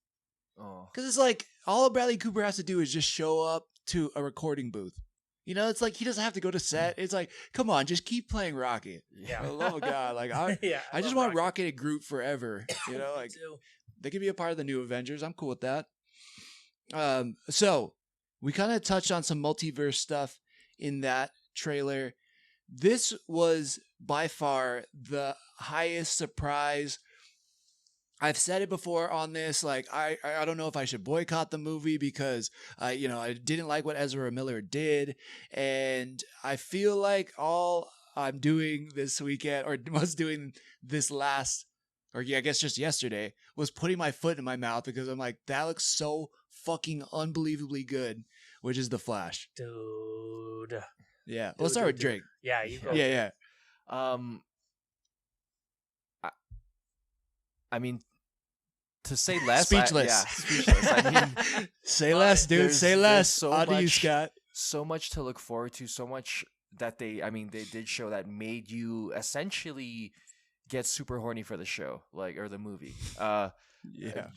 Oh. Because it's like, all Bradley Cooper has to do is just show up to a recording booth. It's like he doesn't have to go to set. It's like, come on, just keep playing Rocket. Yeah. For the love of God. Like, I just love want Rocket and Groot forever. Like too. they could be a part of the new Avengers. I'm cool with that. So we kind of touched on some multiverse stuff in that trailer. This was by far the highest surprise. I've said it before on this. Like, I don't know if I should boycott the movie because I didn't like what Ezra Miller did, and I feel like all I'm doing this weekend or was doing this last, or I guess just yesterday, was putting my foot in my mouth because I'm like, that looks so fucking unbelievably good, which is The Flash. Dude. Yeah. Let's start with Drake. Yeah, you go. Yeah. I mean, to say less, Speechless. speechless. I mean, Say less, dude. Say less. so On to you, much- Scott. so much to look forward to. So much that they did show that made you essentially get super horny for the show, or the movie. Yeah.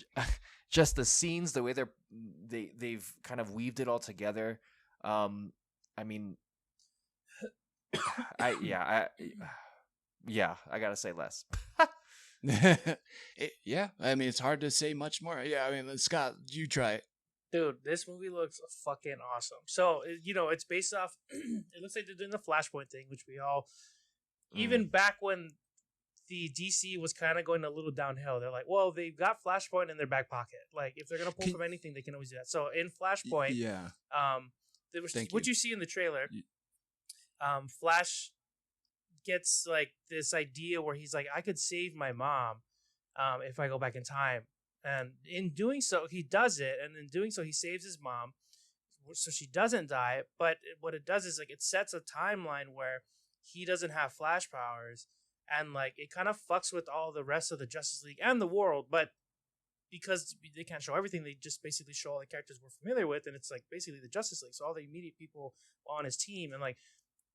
Just the scenes, the way they've kind of weaved it all together. I mean, I gotta say less. Yeah. I mean, it's hard to say much more. Yeah. I mean, Scott, you try it. Dude, this movie looks fucking awesome. So, it's based off, it looks like they're doing the Flashpoint thing, which we all, even back when the DC was kind of going a little downhill, they're like, well, they've got Flashpoint in their back pocket. Like, if they're going to pull from anything, they can always do that. So, in Flashpoint, there was, what you see in the trailer, Flash gets, like, this idea where he's like, I could save my mom if I go back in time. And in doing so, he does it. And in doing so, he saves his mom so she doesn't die. But what it does is, like, it sets a timeline where he doesn't have Flash powers. And, like, it kind of fucks with all the rest of the Justice League and the world. But because they can't show everything, they just basically show all the characters we're familiar with. And it's, like, basically the Justice League. So all the immediate people on his team. And, like,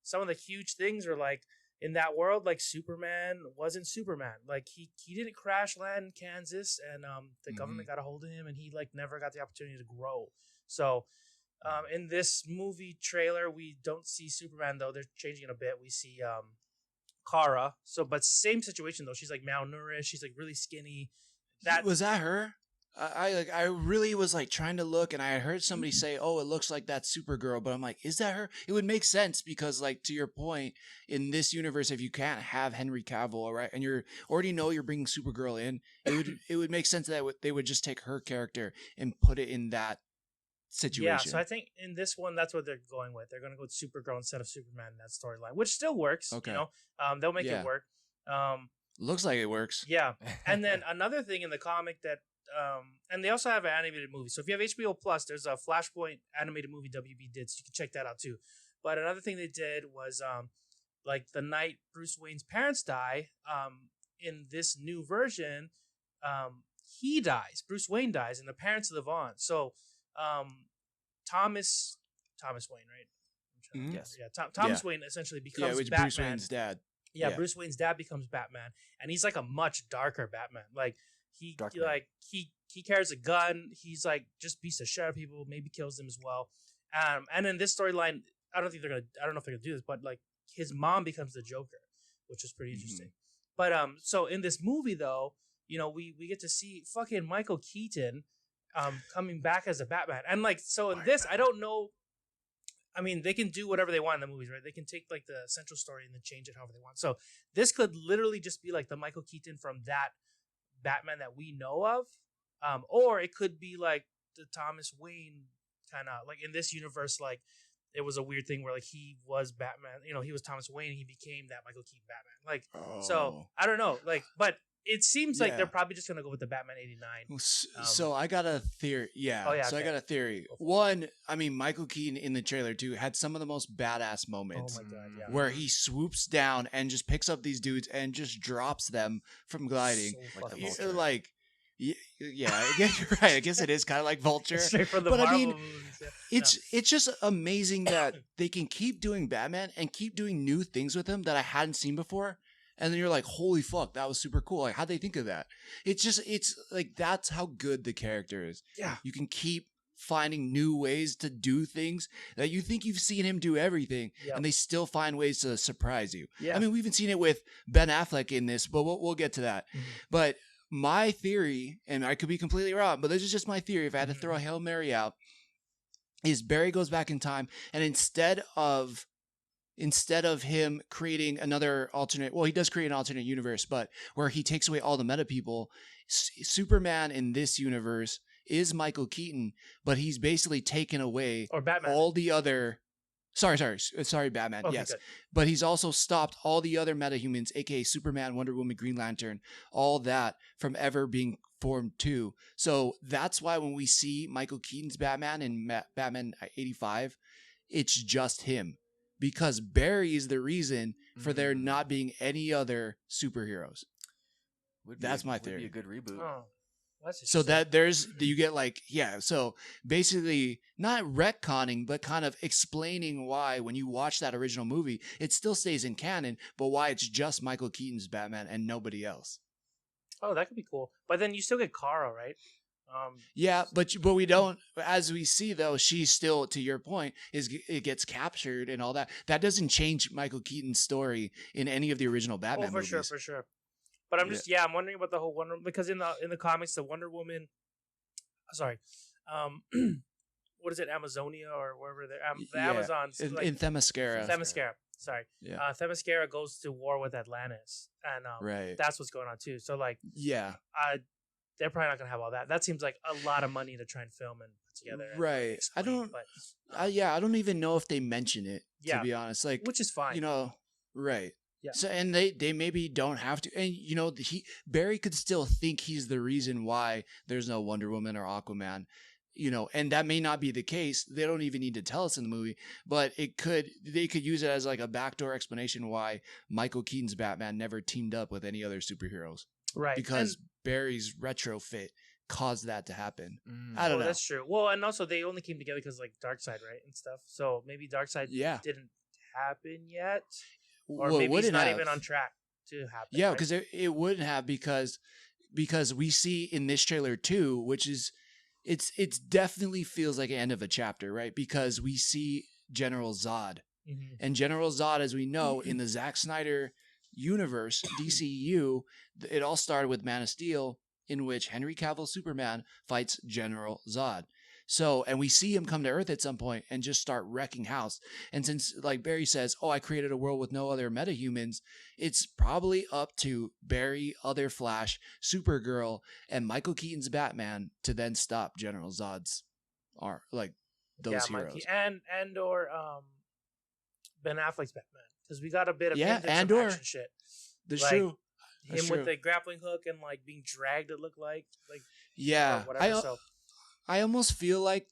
some of the huge things are, like, in that world, like, Superman wasn't Superman. Like, he didn't crash land in Kansas, and the government got a hold of him, and he, like, never got the opportunity to grow. So in this movie trailer, we don't see Superman, though. They're changing it a bit. We see Kara. So, but same situation, though. She's, like, malnourished. She's, like, really skinny. Was that her? I really was, like, trying to look, and I heard somebody say, oh, it looks like that Supergirl, but I'm like, is that her? It would make sense because, like, to your point, in this universe, if you can't have Henry Cavill, right, and you're already know you're bringing Supergirl in, it would make sense that they would just take her character and put it in that situation. Yeah, so I think in this one, that's what they're going with. They're going to go with Supergirl instead of Superman in that storyline, which still works. Okay. They'll make it work. Looks like it works. Yeah. And then another thing in the comic that and they also have an animated movie. So if you have HBO Plus, there's a Flashpoint animated movie WB did, so you can check that out too. But another thing they did was like the night Bruce Wayne's parents die, in this new version, he dies. Bruce Wayne dies, and the parents live on. So Thomas Wayne, right? Mm-hmm. Yes. Yeah. Thomas Wayne essentially becomes which Batman. Bruce Wayne's dad. Yeah, Bruce Wayne's dad becomes Batman, and he's like a much darker Batman. Like he carries a gun. He's like just beats the shit out of people, maybe kills them as well. And in this storyline, I don't know if they're gonna do this, but like his mom becomes the Joker, which is pretty interesting. But so in this movie though, we get to see fucking Michael Keaton coming back as a Batman. And like so in this, I don't know. I mean, they can do whatever they want in the movies, right? They can take like the central story and then change it however they want. So this could literally just be like the Michael Keaton from that Batman that we know of, or it could be like the Thomas Wayne kind of like in this universe. Like it was a weird thing where like he was Batman, he was Thomas Wayne and he became that Michael Keaton Batman. Like so, I don't know, like, but it seems like they're probably just gonna go with the Batman '89. So I got a theory. Yeah. I got a theory. One, I mean, Michael Keaton in the trailer too had some of the most badass moments. Oh my god! Yeah. Where he swoops down and just picks up these dudes and just drops them from gliding. So like yeah, I guess you're right. I guess it is kind of like Vulture. Straight from the but Marvel I mean, movies. it's just amazing that they can keep doing Batman and keep doing new things with him that I hadn't seen before. And then you're like, holy fuck, that was super cool. Like, how'd they think of that? It's like, that's how good the character is. Yeah. You can keep finding new ways to do things that you think you've seen him do everything, and they still find ways to surprise you. Yeah. I mean, we've even seen it with Ben Affleck in this, but we'll get to that. Mm-hmm. But my theory, and I could be completely wrong, but this is just my theory, if I had to throw a Hail Mary out, is Barry goes back in time, and instead of him creating another alternate, well, he does create an alternate universe, but where he takes away all the meta people, Superman in this universe is Michael Keaton, but he's basically taken away all the other. Sorry, Batman. Okay, yes, good. But he's also stopped all the other metahumans, aka Superman, Wonder Woman, Green Lantern, all that from ever being formed too. So that's why when we see Michael Keaton's Batman in Batman '85, it's just him. Because Barry is the reason for there not being any other superheroes. That's my theory. Would be a good reboot. Oh, so that you get like, so basically not retconning, but kind of explaining why when you watch that original movie, it still stays in canon, but why it's just Michael Keaton's Batman and nobody else. Oh, that could be cool. But then you still get Kara, right? But we don't, as we see though, she's still, to your point, it gets captured and all that. That doesn't change Michael Keaton's story in any of the original Batman movies. For sure. But I'm just, I'm wondering about the whole Wonder, because in the comics, the Wonder Woman, what is it, Amazonia or wherever they're the Yeah, Amazons in Themyscira. Themyscira. Sorry. Yeah. Themyscira goes to war with Atlantis, and Right. that's what's going on too. So like, Yeah. they're probably not gonna have all that. That seems like a lot of money to try and film and put together. And Right. explain, I don't even know if they mention it, Yeah. to be honest. Like, which is fine. you know, right. Yeah. So, and they maybe don't have to. And, you know, Barry could still think he's the reason why there's no Wonder Woman or Aquaman, you know, and that may not be the case. They don't even need to tell us in the movie, but they could use it as like a backdoor explanation why Michael Keaton's Batman never teamed up with any other superheroes. Right. Because Barry's retrofit caused that to happen. I don't know. That's true. Well, and also they only came together because like Darkseid, right, and stuff. So maybe Darkseid didn't happen yet. Or Well, maybe he's not have. even on track to happen. Yeah, right? because it wouldn't have because we see in this trailer too, which is it's definitely feels like an end of a chapter, right? Because we see General Zod, and General Zod, as we know, in the Zack Snyder universe, DCU, it all started with Man of Steel, in which Henry Cavill Superman fights General Zod. So, and we see him come to Earth at some point and just start wrecking house. And since, like Barry says, I created a world with no other metahumans, it's probably up to Barry, other Flash, Supergirl, and Michael Keaton's Batman to then stop General Zod's those heroes. Mikey, and or Ben Affleck's Batman, because we got a bit of and some or action shit. That's like, true. Him with the grappling hook and like being dragged, it looked like yeah. or whatever. I almost feel like,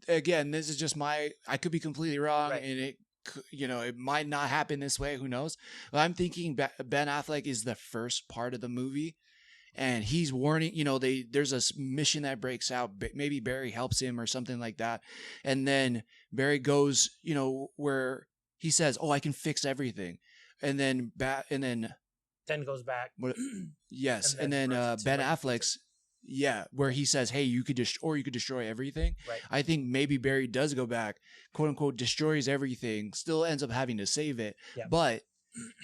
again, this is just I could be completely wrong, Right. and it might not happen this way. Who knows? But I'm thinking Ben Affleck is the first part of the movie, and he's warning. There's a mission that breaks out. Maybe Barry helps him or something like that, and then Barry goes, where he says, I can fix everything, and then then goes back. Yes, and then Ben Affleck's. Yeah, where he says, "Hey, you could destroy everything." Right. I think maybe Barry does go back, quote unquote, destroys everything, still ends up having to save it, but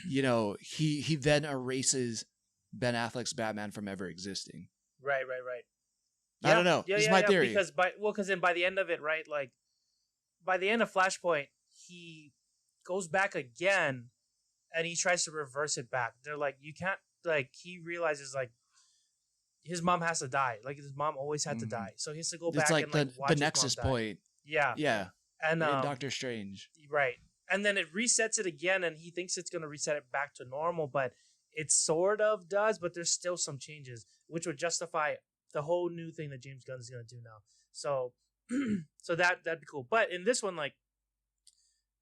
he then erases Ben Affleck's Batman from ever existing. Right. I don't know. This is my theory. Because then by the end of it, right, like by the end of Flashpoint, he goes back again, and he tries to reverse it back. They're like, you can't. Like he realizes like. His mom has to die. Like his mom always had to die, so he has to go back. It's like and watch the Nexus point. Yeah, and Doctor Strange. Right, and then it resets it again, and he thinks it's going to reset it back to normal, but it sort of does. But there's still some changes, which would justify the whole new thing that James Gunn is going to do now. So, so that'd be cool. But in this one, like,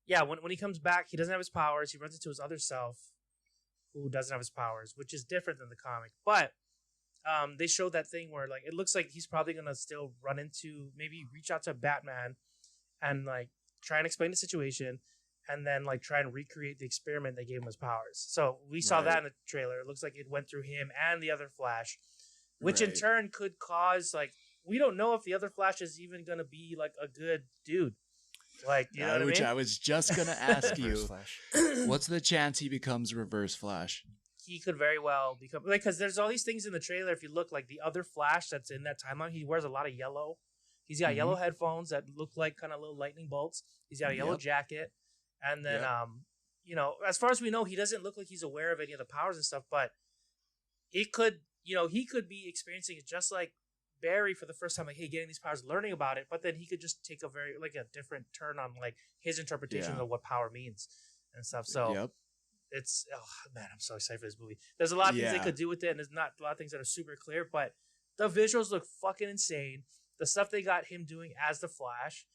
when he comes back, he doesn't have his powers. He runs into his other self, who doesn't have his powers, which is different than the comic, but. They showed that thing where like it looks like he's probably gonna still maybe reach out to Batman and like try and explain the situation and then like try and recreate the experiment that gave him his powers. So we saw that in the trailer. It looks like it went through him and the other Flash, which in turn could cause like we don't know if the other Flash is even gonna be like a good dude. Like you know what I mean? I was just gonna ask you, what's the chance he becomes Reverse Flash? He could very well become because there's all these things in the trailer. If you look, like the other Flash that's in that timeline, he wears a lot of yellow. He's got yellow headphones that look like kind of little lightning bolts. He's got a yellow jacket, and then as far as we know, he doesn't look like he's aware of any of the powers and stuff. But he could be experiencing it just like Barry for the first time, like getting these powers, learning about it. But then he could just take a different turn on like his interpretation of what power means and stuff. So. It's man, I'm so excited for this movie. There's a lot of things they could do with it, and there's not a lot of things that are super clear, but the visuals look fucking insane. The stuff they got him doing as the Flash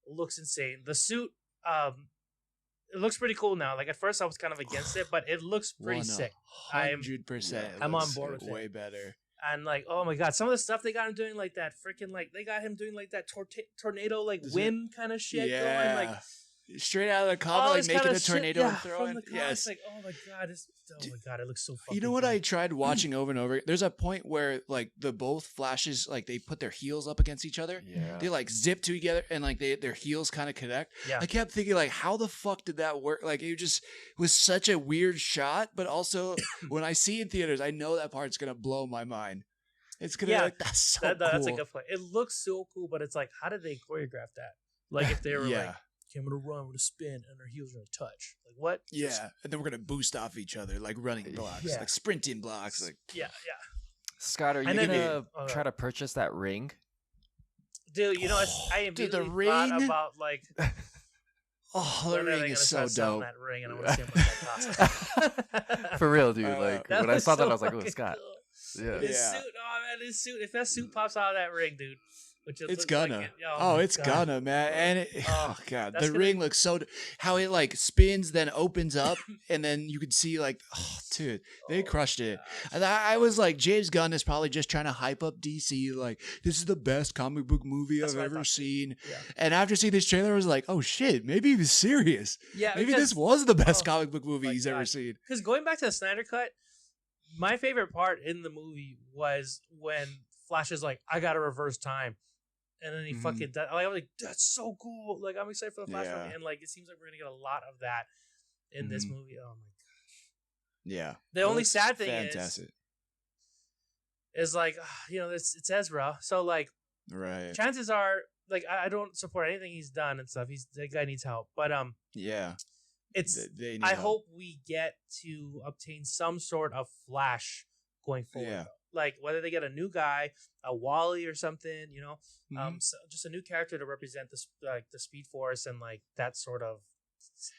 looks insane. The suit, it looks pretty cool now. Like at first I was kind of against it, but it looks pretty sick. 100%. I'm on board with it. Way better. And like, oh my god, some of the stuff they got him doing like that freaking like they got him doing like that tornado like wind kind of shit going like. Straight out of the comic, like making a tornado and throwing. Yes. Like, oh my god, it looks so fucking. You know what good. I tried watching over and over? There's a point where like both Flashes, like they put their heels up against each other. Yeah. They like zip together and like their heels kind of connect. Yeah. I kept thinking like, how the fuck did that work? Like it just was such a weird shot, but also when I see it in theaters, I know that part's gonna blow my mind. It's gonna be like, that's so cool. That's a good point. It looks so cool, but it's like, how did they choreograph that? Like if they were like, okay, I'm gonna run, I'm gonna spin, and our heels are gonna touch. Like what? Yeah, and then we're gonna boost off each other like running blocks, like sprinting blocks. Like Scott, are you gonna try to purchase that ring? Dude, you know, I immediately thought about like. The ring is so dope. That ring, and I want to see how much that costs. For real, dude. Like when I saw that, I was like, "Oh, Scott." Cool. Yeah. His suit, his suit. If that suit pops out of that ring, dude, which it's gonna. Like it's gonna, man. And oh god, the ring looks so. How it like spins, then opens up, and then you could see like, dude, they crushed it. And I was like, James Gunn is probably just trying to hype up DC. Like, this is the best comic book movie I've ever seen. Yeah. And after seeing this trailer, I was like, oh shit, maybe he was serious. Yeah, maybe this was the best comic book movie he's ever seen. Because going back to the Snyder Cut, my favorite part in the movie was when Flash is like, I gotta reverse time. And then he fucking does. Like, I was like, that's so cool. Like, I'm excited for the Flash movie. And like, it seems like we're gonna get a lot of that in this movie. Oh my gosh. Yeah. The only sad thing is like, you know, it's Ezra. So like, chances are, like, I don't support anything he's done and stuff. That guy needs help. But it's. I hope we get to obtain some sort of Flash going forward. Yeah. Like whether they get a new guy, a Wally or something, you know, so just a new character to represent the Speed Force and like that sort of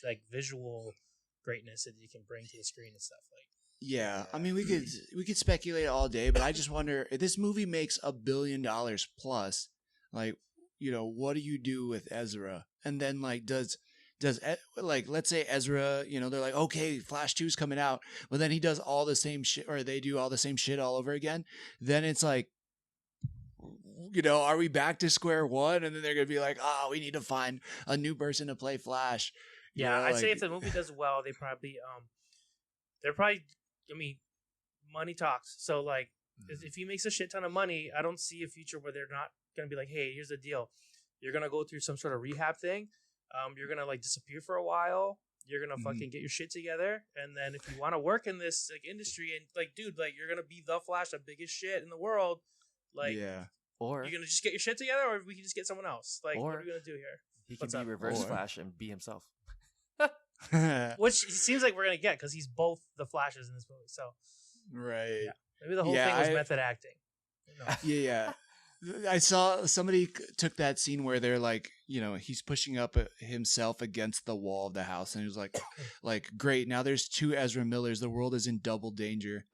like visual greatness that you can bring to the screen and stuff. Like, yeah, I mean we could speculate all day, but I just wonder if this movie makes $1 billion plus, like, you know, what do you do with Ezra? And then like does like, let's say Ezra, you know, they're like, okay, Flash 2's coming out, but then he does all the same shit, or they do all the same shit all over again. Then it's like, you know, are we back to square one? And then they're gonna be like, we need to find a new person to play Flash. Yeah, I'd say if the movie does well, I mean, money talks. So like, if he makes a shit ton of money, I don't see a future where they're not gonna be like, hey, here's the deal, you're gonna go through some sort of rehab thing. You're gonna like disappear for a while. You're gonna fucking get your shit together, and then if you want to work in this like industry and like, dude, like you're gonna be the Flash, the biggest shit in the world. Like, or you're gonna just get your shit together, or we can just get someone else. Like, what are we gonna do here? He can be Reverse Flash and be himself. Which it seems like we're gonna get because he's both the Flashes in this movie. So maybe the whole thing was method acting. Yeah. I saw somebody took that scene where they're like, you know, he's pushing up himself against the wall of the house, and he was like, great, now there's 2 Ezra Millers. The world is in double danger,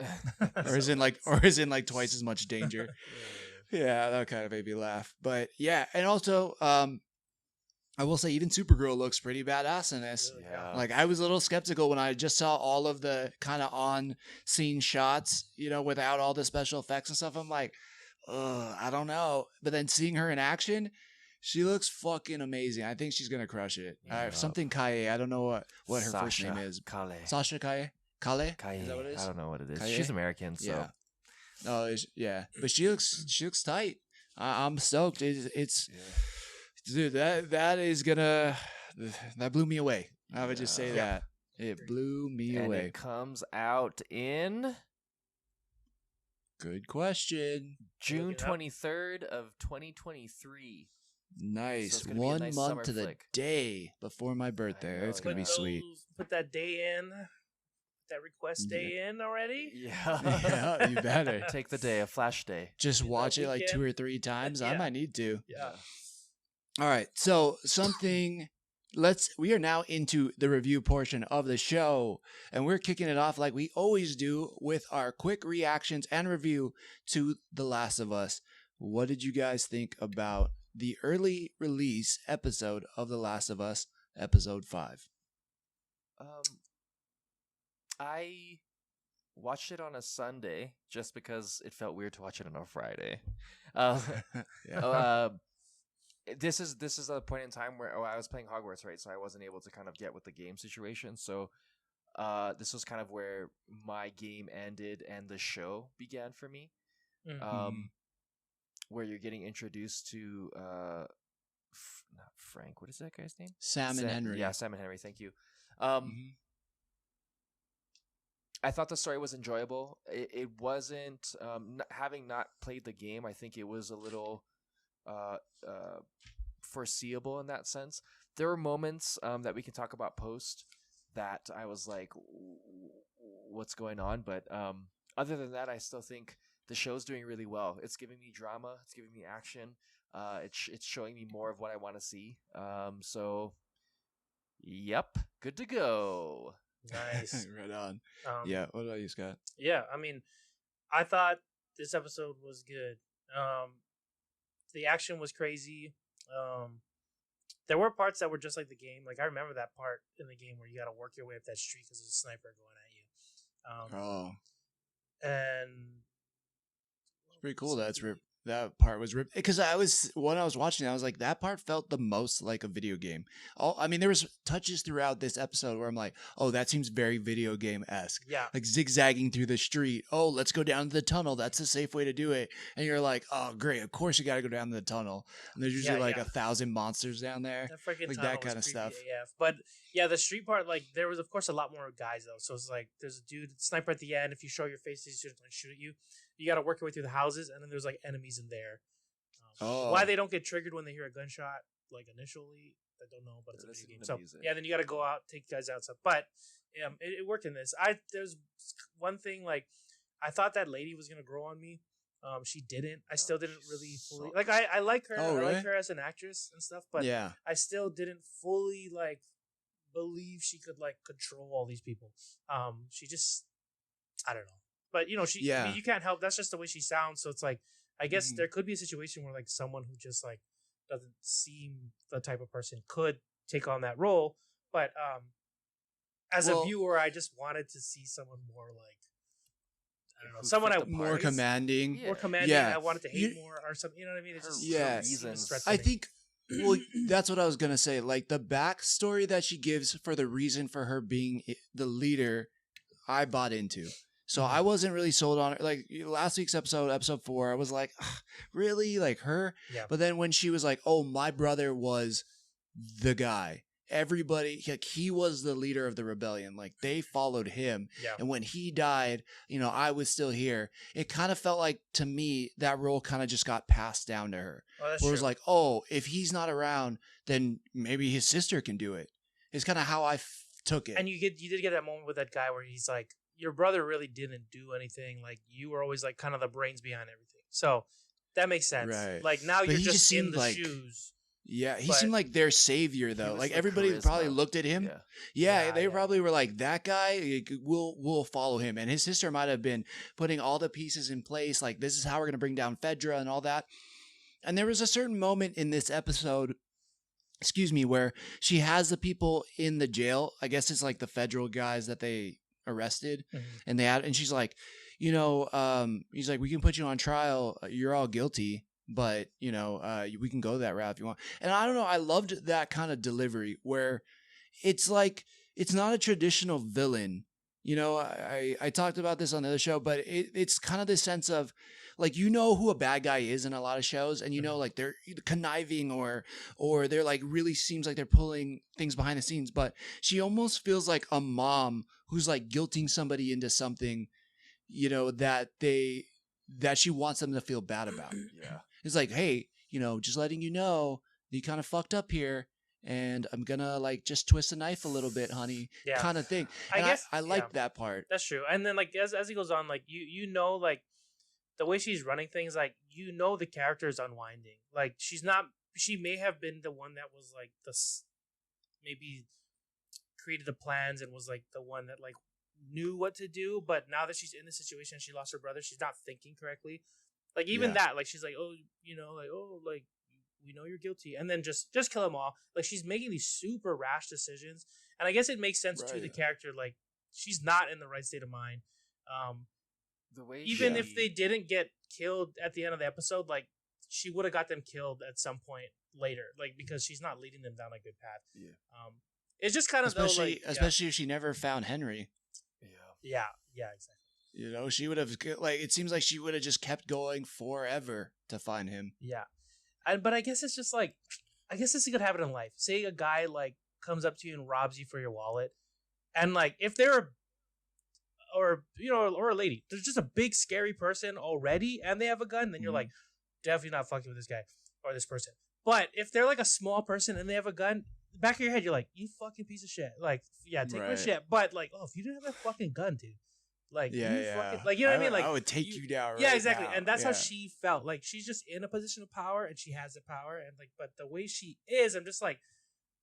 or is in like twice as much danger. Yeah, that kind of made me laugh. But yeah, and also, I will say even Supergirl looks pretty badass in this. Yeah. Like, I was a little skeptical when I just saw all of the kind of on-scene shots, you know, without all the special effects and stuff. I'm like, I don't know. But then seeing her in action, she looks fucking amazing. I think she's gonna crush it. Something Kaye. I don't know what her first name is. Kale. Sasha Kaye. Kale. Kaye. Is that what it is? I don't know what it is. Kaye? She's American, so. Yeah. But she looks tight. I'm stoked. It's dude. That is gonna. That blew me away. I would just say that it blew me away. It comes out in. Good question. June 23rd of 2023. Nice. So 1 month to the day before my birthday. It's going to be sweet. Put that day in. That request day in already? Yeah, you better. Take the day, a Flash day. Just watch it like 2 or 3 times. I might need to. Yeah. All right. So something... we are now into the review portion of the show, and we're kicking it off like we always do with our quick reactions and review to The Last of Us. What did you guys think about the early release episode of The Last of Us, episode 5? I watched it on a Sunday just because it felt weird to watch it on a Friday. This is a point in time where I was playing Hogwarts, right? So I wasn't able to kind of get with the game situation. So this was kind of where my game ended and the show began for me. Where you're getting introduced to not Frank. What is that guy's name? Sam and Henry. Yeah, Sam and Henry. Thank you. I thought the story was enjoyable. It wasn't having not played the game. I think it was a little foreseeable in that sense. There were moments that we can talk about post that I was like, what's going on? But other than that, I still think the show's doing really well. It's giving me drama. It's giving me action. It's showing me more of what I want to see. So, yep, good to go. Nice. Right on. Yeah. What about you, Scott? Yeah, I mean, I thought this episode was good. The action was crazy. There were parts that were just like the game. Like I remember that part in the game where you got to work your way up that street because there's a sniper going at you. And it's pretty cool. That part was ripped because when I was watching, I was like, that part felt the most like a video game. I mean, there was touches throughout this episode where I'm like, oh, that seems very video game-esque. Yeah, like zigzagging through the street. Oh, let's go down to the tunnel. That's a safe way to do it. And you're like, oh, great. Of course you got to go down to the tunnel. And there's usually 1,000 monsters down there. That freaking like tunnel that kind of was stuff. AF. But yeah, the street part, like there was of course a lot more guys though. So it's like there's a dude sniper at the end. If you show your face, he's just going to shoot at you. You got to work your way through the houses, and then there's like enemies in there. Why they don't get triggered when they hear a gunshot, like initially, I don't know, but it's a video game. So yeah, then you got to go out, take guys out stuff. But it worked in this. There's one thing like I thought that lady was gonna grow on me. She didn't. I still didn't really fully like. I like her. Oh, really? I like her as an actress and stuff. But yeah, I still didn't fully like believe she could like control all these people. She just, I don't know. But you know, I mean, you can't help. That's just the way she sounds. So it's like. I guess there could be a situation where like someone who just like doesn't seem the type of person could take on that role, but as a viewer, I just wanted to see someone more like I don't know, someone more commanding, more commanding. Yeah. I wanted to hate more or something. You know what I mean? It's just reasons. I think. Well, that's what I was gonna say. Like the backstory that she gives for the reason for her being the leader, I bought into. So I wasn't really sold on it. Like last week's episode 4, I was like, really? Like her? Yeah. But then when she was like, oh, my brother was the guy. Everybody, like he was the leader of the rebellion. Like they followed him. Yeah. And when he died, you know, I was still here. It kind of felt like to me that role kind of just got passed down to her. Oh, that's where true. it was like, oh, if he's not around, then maybe his sister can do it. It's kind of how I took it. And you did get that moment with that guy where he's like, your brother really didn't do anything. Like you were always like kind of the brains behind everything. So that makes sense. Right. Like now but you're just in the like, shoes. Yeah, he seemed like their savior though. Like everybody probably looked at him. Yeah, they probably were like, that guy, we'll follow him. And his sister might have been putting all the pieces in place. Like this is how we're going to bring down Fedra and all that. And there was a certain moment in this episode, where she has the people in the jail. I guess it's like the federal guys that they arrested, and she's like, you know, he's like, we can put you on trial. You're all guilty, but you know, we can go that route if you want. And I don't know. I loved that kind of delivery where it's like, it's not a traditional villain. You know, I talked about this on the other show, but it's kind of this sense of like, you know who a bad guy is in a lot of shows, and you know, like they're conniving or they're like really seems like they're pulling things behind the scenes, but she almost feels like a mom who's like guilting somebody into something, you know, that she wants them to feel bad about. Yeah. It's like, hey, you know, just letting you know you kind of fucked up here. And I'm gonna like just twist a knife a little bit, honey, kind of thing. And I guess I liked that part. That's true. And then like as he goes on, like you know, like the way she's running things, like you know the character is unwinding. Like she may have been the one that was like maybe created the plans and was like the one that like knew what to do, but now that she's in the situation, she lost her brother, she's not thinking correctly. Like even that, like she's like, oh, you know, like, oh, like we know you're guilty, and then just kill them all. Like she's making these super rash decisions, and I guess it makes sense to the character. Like she's not in the right state of mind. The way even if they didn't get killed at the end of the episode, like she would have got them killed at some point later, like because she's not leading them down a good path. Yeah. It's just kind of especially if she never found Henry. Yeah, exactly. You know, she would have like it seems like she would have just kept going forever to find him. Yeah. But I guess it's just like, I guess this could happen in life. Say a guy like comes up to you and robs you for your wallet, and like if they're or or a lady, there's just a big scary person already, and they have a gun, then you're like, definitely not fucking with this guy or this person. But if they're like a small person and they have a gun, back of your head, you're like, you fucking piece of shit. Like, yeah, take my shit. But like, if you didn't have a fucking gun, dude. Like, fucking, like, you know what I mean? Like, I would take you down right Yeah, exactly. now. And that's how she felt. Like, she's just in a position of power, and she has the power. And like, but the way she is, I'm just like,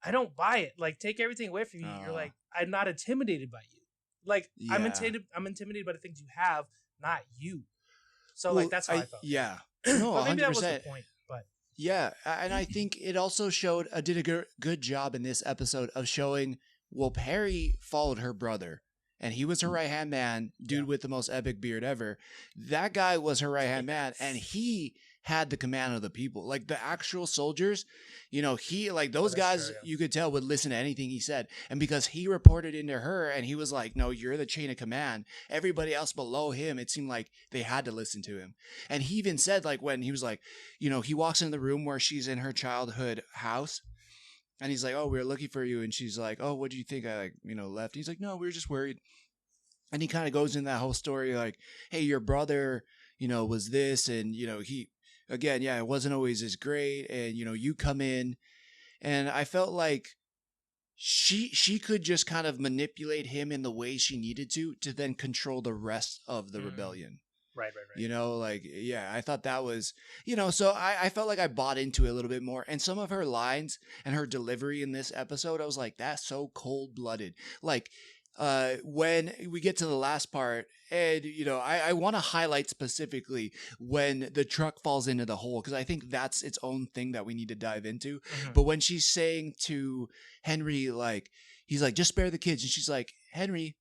I don't buy it. Like, take everything away from you. You're like, I'm not intimidated by you. Like, I'm intimidated by the things you have, not you. So like, that's how I felt. Yeah. No, 100%. Maybe that was the point. But yeah, and I think it also did a good job in this episode of showing. Well, Perry followed her brother. And he was her right-hand man, dude with the most epic beard ever. That guy was her right-hand man, and he had the command of the people. Like, the actual soldiers, he, like, those guys, you could tell, would listen to anything he said. And because he reported into her, and he was like, no, you're the chain of command, everybody else below him, it seemed like they had to listen to him. And he even said, like, when he was like, he walks in the room where she's in her childhood house, and he's like, oh, we were looking for you. And she's like, oh, what do you think? I left. He's like, no, we were just worried. And he kind of goes in that whole story like, hey, your brother, was this. And, he, again, it wasn't always as great. And, you come in. And I felt like she could just kind of manipulate him in the way she needed to then control the rest of the rebellion. Right. I thought that was, so I felt like I bought into it a little bit more. And some of her lines and her delivery in this episode, I was like, that's so cold-blooded. Like, when we get to the last part, and, I want to highlight specifically when the truck falls into the hole, because I think that's its own thing that we need to dive into. But when she's saying to Henry, like, he's like, just spare the kids. And she's like, Henry,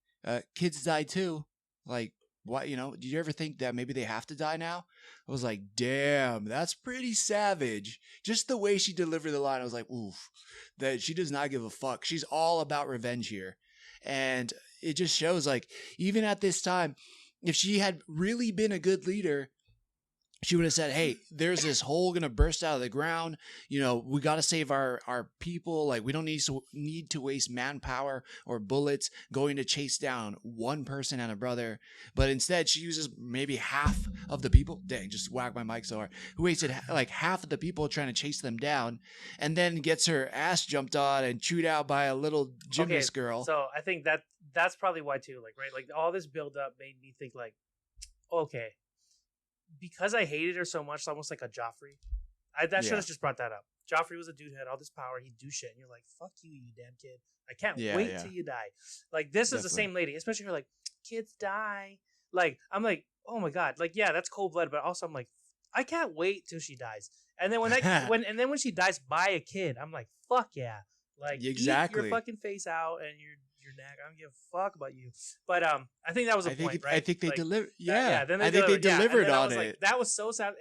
kids die too. Like, what, did you ever think that maybe they have to die now? I was like, damn, that's pretty savage. Just the way she delivered the line, I was like, oof, that she does not give a fuck. She's all about revenge here. And it just shows, like, even at this time, if she had really been a good leader, she would have said, hey, there's this hole going to burst out of the ground. We got to save our people. Like, we don't need to waste manpower or bullets going to chase down one person and a brother. But instead, she uses maybe half of the people. Dang, just whacked my mic so hard. Who wasted like half of the people trying to chase them down, and then gets her ass jumped on and chewed out by a little gymnast girl. So I think that's probably why too. Like, right, like all this build up made me think like, okay. Because I hated her so much, it's almost like a Joffrey. Should have just brought that up. Joffrey was a dude who had all this power. He'd do shit. And you're like, fuck you, you damn kid. I can't wait till you die. Like, this is the same lady. Especially her, like, kids die. Like, I'm like, oh my God. Like, yeah, that's cold blood. But also I'm like, I can't wait till she dies. And then when she dies by a kid, I'm like, fuck yeah. Like, exactly. Eat your fucking face out and your neck. I don't give a fuck about you. But I think that was a point, right? I think they delivered. Yeah, then I think they delivered on it. Like, that was so sad.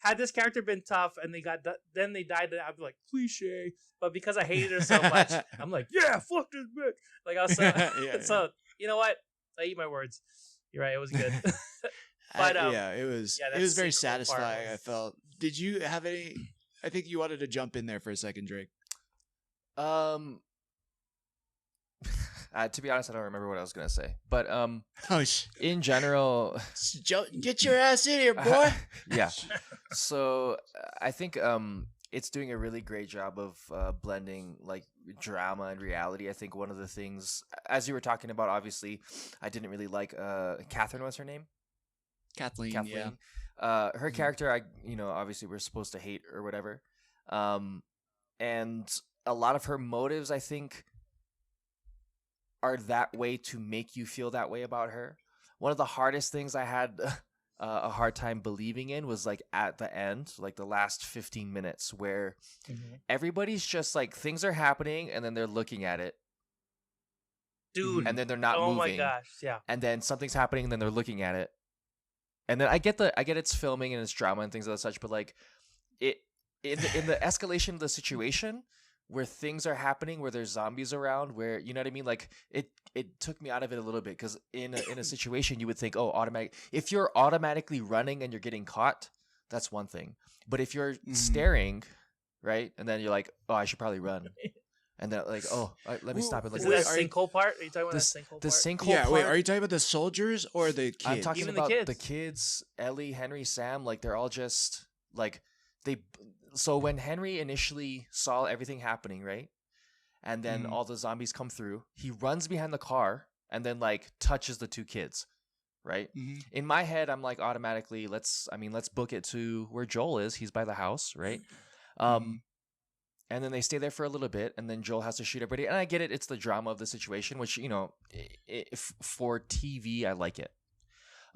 Had this character been tough and they died, I'd be like, cliche. But because I hated her so much, I'm like, yeah, fuck this bitch. Like, I was so so. You know what? I eat my words. You're right. It was good. But it was very satisfying. I felt. Did you have any? I think you wanted to jump in there for a second, Drake. To be honest, I don't remember what I was gonna say, but in general, get your ass in here, boy. Yeah. So I think it's doing a really great job of blending like drama and reality. I think one of the things, as you were talking about, obviously, I didn't really like Catherine. What's her name? Kathleen. Yeah. Her character, obviously we're supposed to hate or whatever, and a lot of her motives, I think, are that way to make you feel that way about her. One of the hardest things I had a hard time believing in was like at the end, like the last 15 minutes where everybody's just like, things are happening and then they're looking at it. Dude. And then they're not moving. Oh my gosh, yeah. And then something's happening and then they're looking at it. And then I get it's filming and it's drama and things of such, but like in the escalation of the situation, where things are happening, where there's zombies around, where, you know what I mean? Like it took me out of it a little bit, because in a situation you would think, oh, if you're automatically running and you're getting caught, that's one thing. But if you're staring, right, and then you're like, oh, I should probably run, and they're like, oh, let me stop it. Like, Is it that sinkhole part? Are you talking about that sinkhole part? The sinkhole yeah, part? wait, are you talking about the soldiers or the kids? I'm talking Even about the the kids. Ellie, Henry, Sam, like they're all just like so when Henry initially saw everything happening, right? And then all the zombies come through, he runs behind the car and then like touches the 2 kids, right? In my head, I'm like automatically, let's book it to where Joel is. He's by the house, right? And then they stay there for a little bit, and then Joel has to shoot everybody. And I get it; it's the drama of the situation, which if for TV, I like it.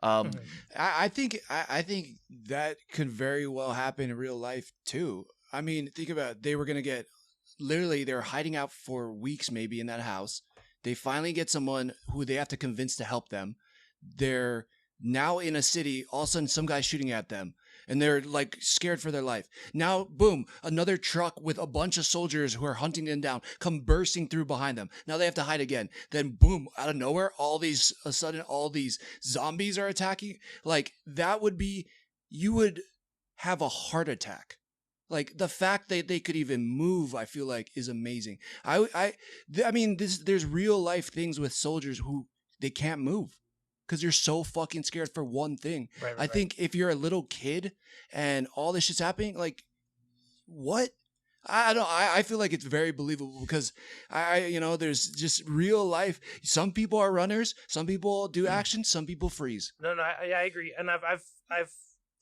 I think that could very well happen in real life too. I mean, think about it. They were gonna get literally they were hiding out for weeks maybe in that house. They finally get someone who they have to convince to help them. They're now in a city. All of a sudden, some guy's shooting at them, and they're like scared for their life. Now, boom, another truck with a bunch of soldiers who are hunting them down come bursting through behind them. Now they have to hide again. Then, boom, out of nowhere, all these zombies are attacking. Like that would be, you would have a heart attack. Like the fact that they could even move, I feel like is amazing. I mean, there's real life things with soldiers who they can't move because you're so fucking scared for one thing. Right, I think if you're a little kid and all this shit's happening, like what? I feel like it's very believable because there's just real life. Some people are runners, some people do action, some people freeze. No, I agree, and I've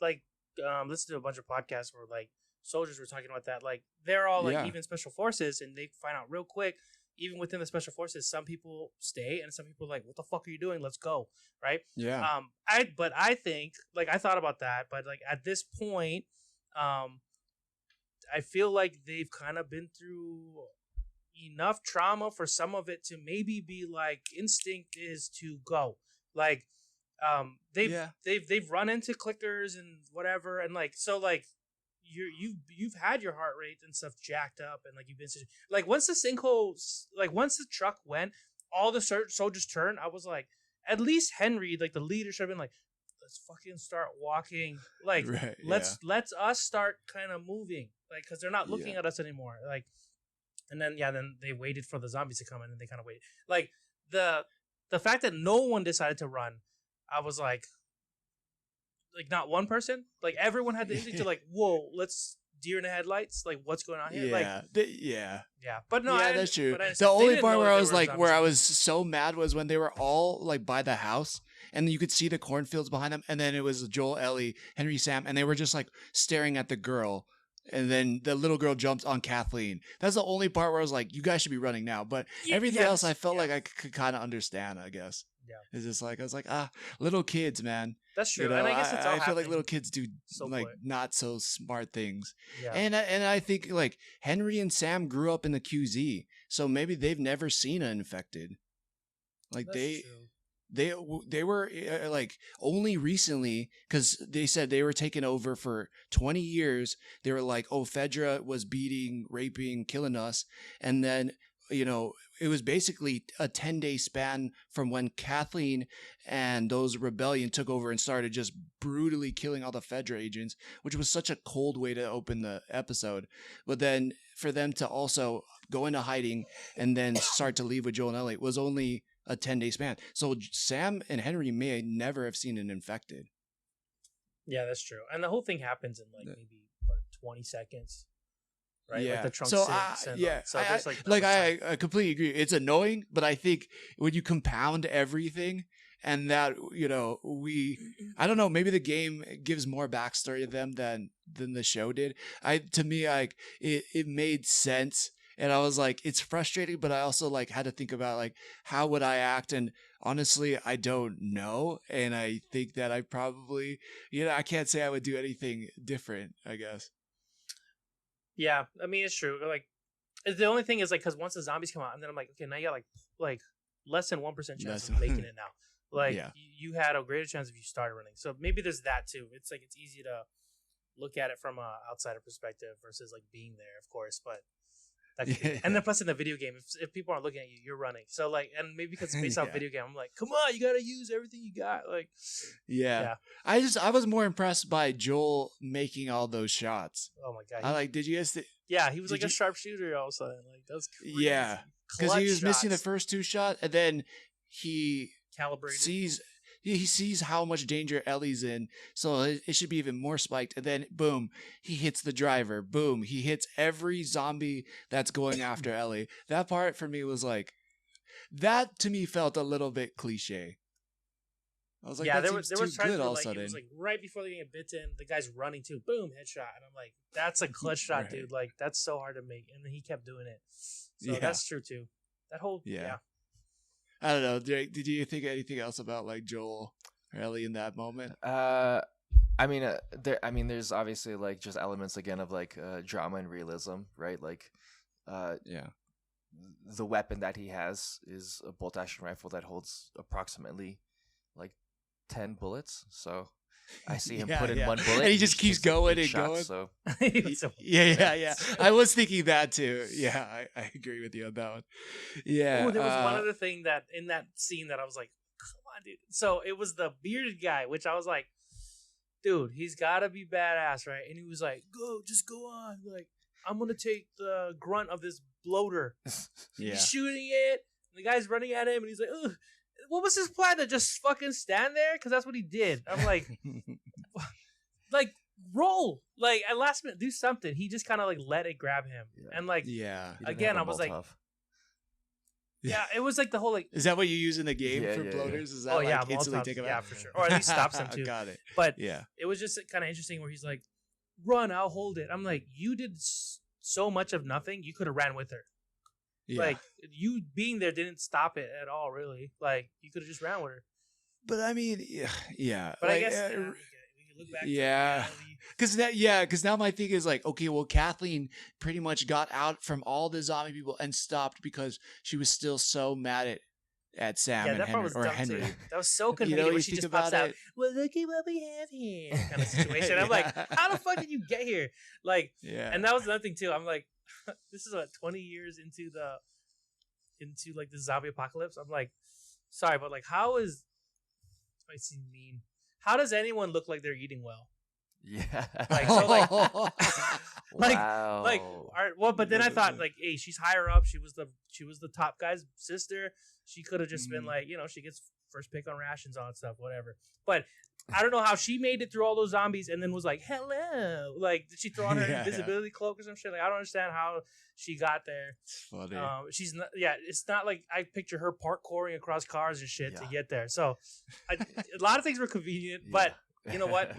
like listened to a bunch of podcasts where like soldiers were talking about that. Like they're all like even special forces, and they find out real quick. Even within the special forces, some people stay, and some people are like, "What the fuck are you doing? Let's go!" Right? Yeah. I think like I thought about that, but like at this point, I feel like they've kind of been through enough trauma for some of it to maybe be like instinct is to go. Like, they've run into clickers and whatever, and like so like. You've had your heart rate and stuff jacked up, and like you've been like once the sinkhole, like once the truck went, all the soldiers turned. I was like, at least Henry, like the leader, should have been like, let's fucking start walking, like let's us start kind of moving, like because they're not looking at us anymore, like, and then then they waited for the zombies to come in, and they kind of waited, like the fact that no one decided to run, I was like not one person, like everyone had the instinct to like, whoa, let's deer in the headlights, like what's going on here? But no, that's true. The only part where I was like, where I was so mad was when they were all like by the house, and you could see the cornfields behind them, and then it was Joel, Ellie, Henry, Sam, and they were just like staring at the girl, and then the little girl jumped on Kathleen. That's the only part where I was like, you guys should be running now. But everything else, I felt like I could kind of understand, I guess. Yeah. It's just like, I was like, little kids, man. That's true. And I guess it's all I feel like little kids do like not so smart things. Yeah. And I think like Henry and Sam grew up in the QZ, so maybe they've never seen an infected. Like that's true. They were like only recently, because they said they were taken over for 20 years. They were like, oh, Fedra was beating, raping, killing us. And then, it was basically a 10-day span from when Kathleen and those rebellion took over and started just brutally killing all the Fedra agents, which was such a cold way to open the episode. But then for them to also go into hiding and then start to leave with Joel and Ellie was only a 10-day span. So Sam and Henry may never have seen an infected. Yeah, that's true. And the whole thing happens in like maybe 20 seconds. Right? Yeah. Like the trunk so I completely agree. It's annoying, but I think when you compound everything and that, I don't know, maybe the game gives more backstory to them than the show did. To me, like it made sense. And I was like, it's frustrating, but I also like had to think about like, how would I act? And honestly, I don't know. And I think that I probably, I can't say I would do anything different, I guess. Yeah, I mean, it's true. Like, the only thing is, like, because once the zombies come out, and then I'm like, okay, now you got, like less than 1% chance of making it now. Like, you had a greater chance if you started running. So maybe there's that, too. It's, like, it's easy to look at it from a outsider perspective versus, like, being there, of course. But, That could be. And then plus in the video game, if people aren't looking at you, you're running. So like, and maybe because it's based off video game, I'm like, come on, you gotta use everything you got. Like, yeah. I was more impressed by Joel making all those shots. Oh my god! Did you guys? Yeah, he was like a sharpshooter all of a sudden. Like that's crazy. Yeah, because he was missing the first 2 shots, and then he calibrated. He sees how much danger Ellie's in, so it should be even more spiked. And then, boom, he hits the driver. Boom, he hits every zombie that's going after Ellie. That part for me was like, that to me felt a little bit cliche. I was like, yeah, that there was too times good where, all of a like, sudden. it was like right before they get bitten, the guy's running too. Boom, headshot, and I'm like, that's a clutch shot, dude. Like that's so hard to make, and then he kept doing it. So that's true too. That whole I don't know, Drake. Did you think anything else about like Joel or Ellie in that moment? I mean, there's obviously like just elements again of like drama and realism, right? Like, the weapon that he has is a bolt action rifle that holds approximately like 10 bullets. So I see him put in one bullet, and he just keeps going and shots, going. So Yeah. I was thinking that too. Yeah, I agree with you on that one. Yeah. There was one other thing that in that scene that I was like, come on, dude. So it was the bearded guy, which I was like, dude, he's got to be badass, right? And he was like, just go on. Like, I'm going to take the grunt of this bloater. He's shooting it. The guy's running at him, and he's like, ugh. What was his plan? To just fucking stand there? Because that's what he did. I'm like, roll. Like, at last minute, do something. He just kind of, like, let it grab him. Yeah. And, like, again, I was like, yeah, it was like the whole, like... Is that what you use in the game for bloaters? Is that, instantly take him out? Yeah, for sure. Or at least stops them, too. Got it. But it was just kind of interesting where he's like, run, I'll hold it. I'm like, you did so much of nothing, you could have ran with her. Yeah. Like, you being there didn't stop it at all, really. Like, you could have just ran with her. But, I mean, yeah. But like, I guess, we can look back because now my thing is like, okay, well, Kathleen pretty much got out from all the zombie people and stopped because she was still so mad at Sam and Henry. Too. That was so convenient when she just pops out, well, look at what we have here, kind of situation. I'm like, how the fuck did you get here? Like, and that was another thing, too. I'm like, this is 20 years into like the zombie apocalypse. I'm like, sorry, but like, how is, this might seem mean, how does anyone look like they're eating well? Yeah. Like, so like, wow. like, all right, well, but then I thought like, hey, she's higher up. She was the top guy's sister. She could have just been like, she gets first pick on rations, all that stuff, whatever. But I don't know how she made it through all those zombies and then was like, hello. Like, did she throw on her invisibility cloak or some shit? Like, I don't understand how she got there. It's funny. She's not, it's not like I picture her parkouring across cars and shit to get there. So a lot of things were convenient, but you know what?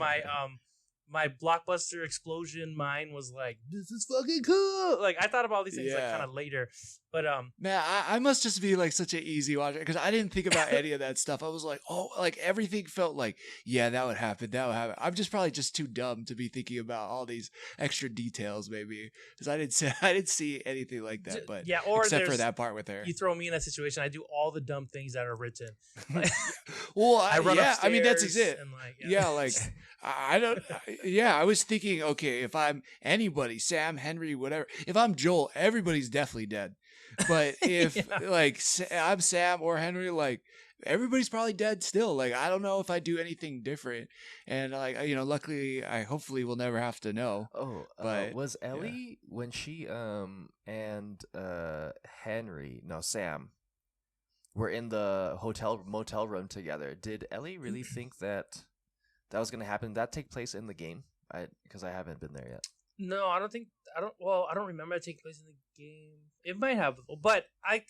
My blockbuster explosion mind was like, this is fucking cool. Like, I thought about all these things like kind of later, but man, I must just be like such an easy watcher because I didn't think about any of that stuff. I was like, like everything felt like, that would happen. I'm just probably just too dumb to be thinking about all these extra details, maybe, because I didn't see anything like that. But except for that part with her, you throw me in that situation, I do all the dumb things that are written. Well, I run upstairs. I mean that's it. And I don't. Yeah, I was thinking, okay, if I'm anybody, Sam, Henry, whatever. If I'm Joel, everybody's definitely dead. But if I'm Sam or Henry, like everybody's probably dead still. Like I don't know if I do anything different. And like luckily, hopefully we'll never have to know. Oh, but was Ellie when she and Sam were in the motel room together? Did Ellie really think that was going to happen? Did that take place in the game? Because I haven't been there yet. No, I don't remember it taking place in the game. It might have, but I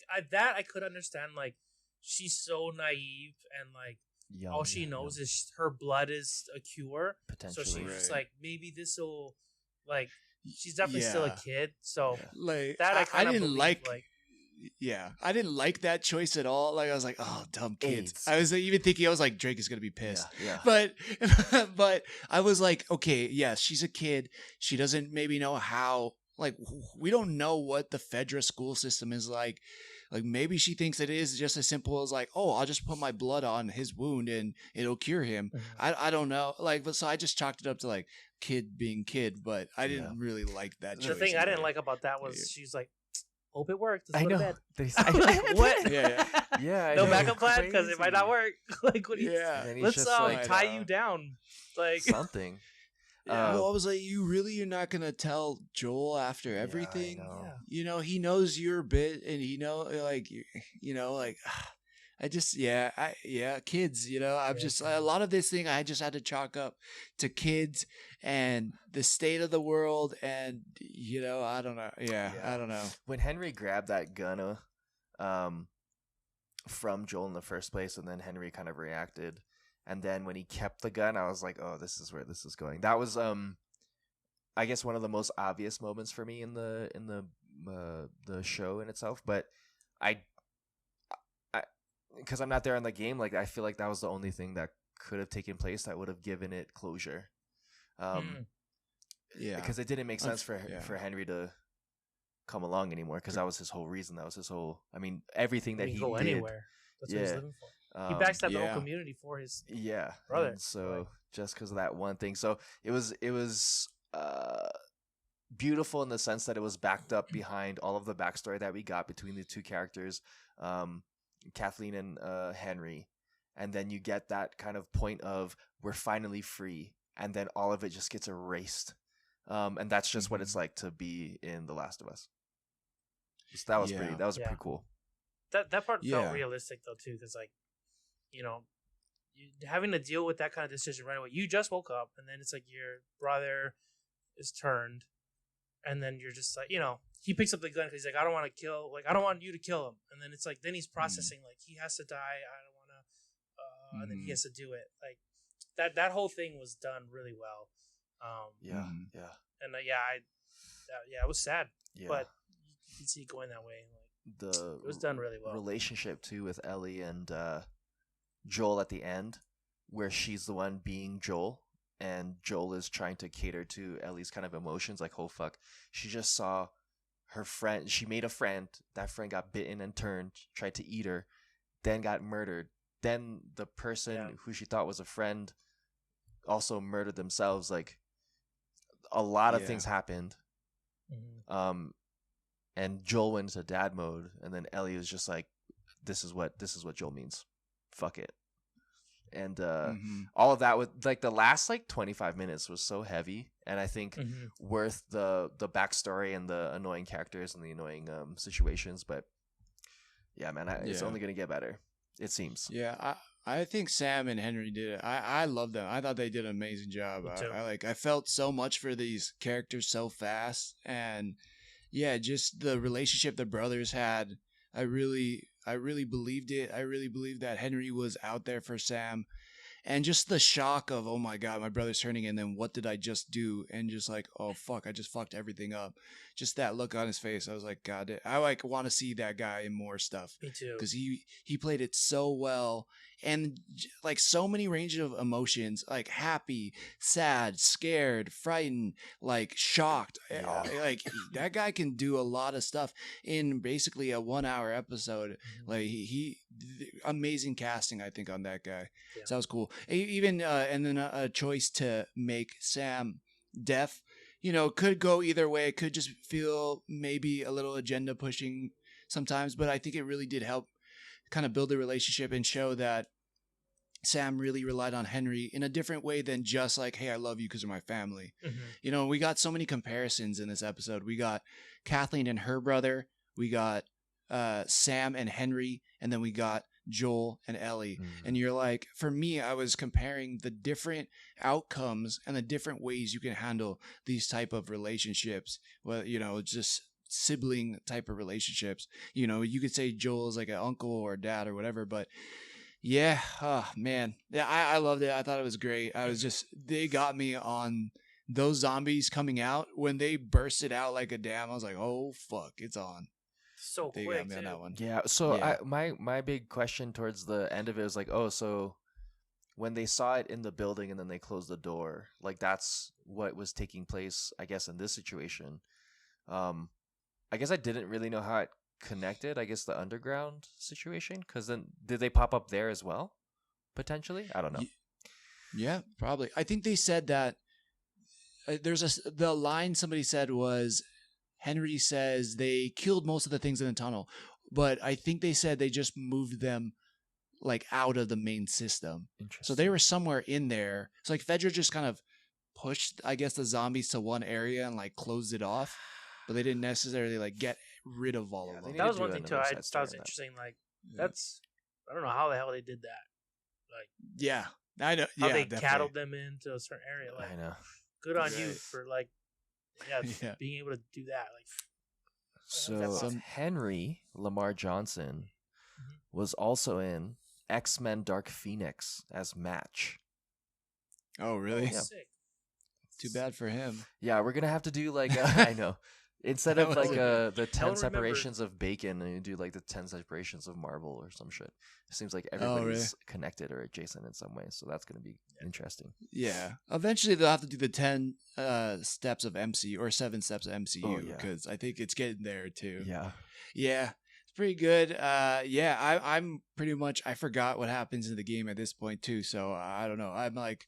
could understand. Like, she's so naive and like all she knows is her blood is a cure. Potentially, so she's just like, maybe this will, like, she's definitely still a kid. So like that I didn't like. Yeah, I didn't like that choice at all. Like I was like, oh, dumb kids. I was even thinking, I was like, Drake is gonna be pissed. Yeah. But I was like, okay, yes, she's a kid. She doesn't maybe know how. Like, we don't know what the Fedra school system is like. Like maybe she thinks it is just as simple as like, oh, I'll just put my blood on his wound and it'll cure him. Mm-hmm. I don't know. Like, but so I just chalked it up to like kid being kid, but I didn't really like that. The thing I didn't like about that was she's like, hope it worked. I Let's go know. to bed. I Like, what? Yeah. I No know. backup plan because it might not Crazy. work. Like, what do you? Yeah. And he's Let's just tie you down. Like, something. Well, I was like, you're not gonna tell Joel after everything. I know. yeah. You know, he knows your bit, and he know like I just kids. You know, I'm just a lot of this thing I just had to chalk up to kids and the state of the world, and you know, I don't know. I don't know. When Henry grabbed that gun, from Joel in the first place, and then Henry kind of reacted. And then when he kept the gun, I was like, "Oh, this is where this is going." That was, I guess, one of the most obvious moments for me in the show in itself. But I, because I'm not there in the game, like I feel like that was the only thing that could have taken place that would have given it closure. Because it didn't make sense for Henry to come along anymore. Because that was his whole reason. That was his whole. I mean, everything that he go did. anywhere. That's what he's living for. He backstabbed the whole community for his brother. And so just because of that one thing, so it was beautiful in the sense that it was backed up behind all of the backstory that we got between the two characters, Kathleen and Henry, and then you get that kind of point of we're finally free, and then all of it just gets erased, and that's just what it's like to be in The Last of Us. So that was pretty cool. That part felt realistic though too, because like, you know, having to deal with that kind of decision right away. You just woke up, and then it's like your brother is turned, and then you're just like, you know, he picks up the gun because he's like, I don't want you to kill him, and then it's like, then he's processing like he has to die. I don't want to, and then he has to do it. Like that whole thing was done really well. And it was sad, but you can see it going that way. Like, it was done really well. Relationship too with Ellie and Joel at the end, where she's the one being Joel, and Joel is trying to cater to Ellie's kind of emotions. Like, oh fuck, she just saw her friend. She made a friend. That friend got bitten and turned, tried to eat her, then got murdered. Then the person who she thought was a friend also murdered themselves. Like, a lot of things happened. And Joel went into dad mode, and then Ellie was just like, this is what Joel means. Fuck it. And all of that with like the last like 25 minutes was so heavy, and I think worth the backstory and the annoying characters and the annoying situations. But yeah, man, it's only gonna get better, it seems. Yeah, I think Sam and Henry did it. I love them. I thought they did an amazing job. I felt so much for these characters so fast, and just the relationship the brothers had. I really believed it. I really believed that Henry was out there for Sam. And just the shock of, oh my God, my brother's turning, and then what did I just do? And just like, oh fuck, I just fucked everything up. Just that look on his face. I was like, God, I like want to see that guy in more stuff. Me too. Because he played it so well. And like so many ranges of emotions, like happy, sad, scared, frightened, like shocked. Like that guy can do a lot of stuff in basically a 1 hour episode. Like he amazing casting, I think, on that guy. So that was cool. Even and then a choice to make Sam deaf, you know, could go either way. It could just feel maybe a little agenda pushing sometimes, but I think it really did help kind of build a relationship and show that Sam really relied on Henry in a different way than just like, hey, I love you because of my family. You know, we got so many comparisons in this episode. We got Kathleen and her brother. We got Sam and Henry. And then we got Joel and Ellie. And you're like, for me, I was comparing the different outcomes and the different ways you can handle these type of relationships. Well, you know, just sibling type of relationships. You know, you could say Joel is like an uncle or a dad or whatever, but yeah, oh man. Yeah, I loved it. I thought it was great. They got me on those zombies coming out. When they bursted out like a dam, I was like, oh fuck, it's on. So they quick, got me on that one. Yeah, so my big question towards the end of it was like, oh, so when they saw it in the building and then they closed the door, like that's what was taking place, I guess, in this situation. I guess I didn't really know how it connected, I guess, the underground situation, because then did they pop up there as well, potentially? I don't know. Yeah, probably. I think they said that the line somebody said was Henry says they killed most of the things in the tunnel, but I think they said they just moved them like out of the main system. So they were somewhere in there. So like Fedra just kind of pushed, I guess, the zombies to one area and like closed it off, but they didn't necessarily like get rid of all of them. That was one thing too. I thought was interesting. Like that's, I don't know how the hell they did that. Like, yeah, I know. How yeah, they definitely. cattled them into a certain area. Like, I know. Good on you for like, being able to do that. Like, so Henry Lamar Johnson was also in X-Men Dark Phoenix as Match. Oh, really? Yeah. Sick. Too bad for him. Yeah, we're gonna have to do like I know. Instead of like the 10 separations of bacon, and you do like the 10 separations of Marvel or some shit. It seems like everybody's connected or adjacent in some way, so that's going to be interesting. Yeah. Eventually they'll have to do the 10 steps of MCU or 7 steps of MCU because I think it's getting there too. Yeah. Yeah. It's pretty good. I'm pretty much, I forgot what happens in the game at this point too, so I don't know. I'm like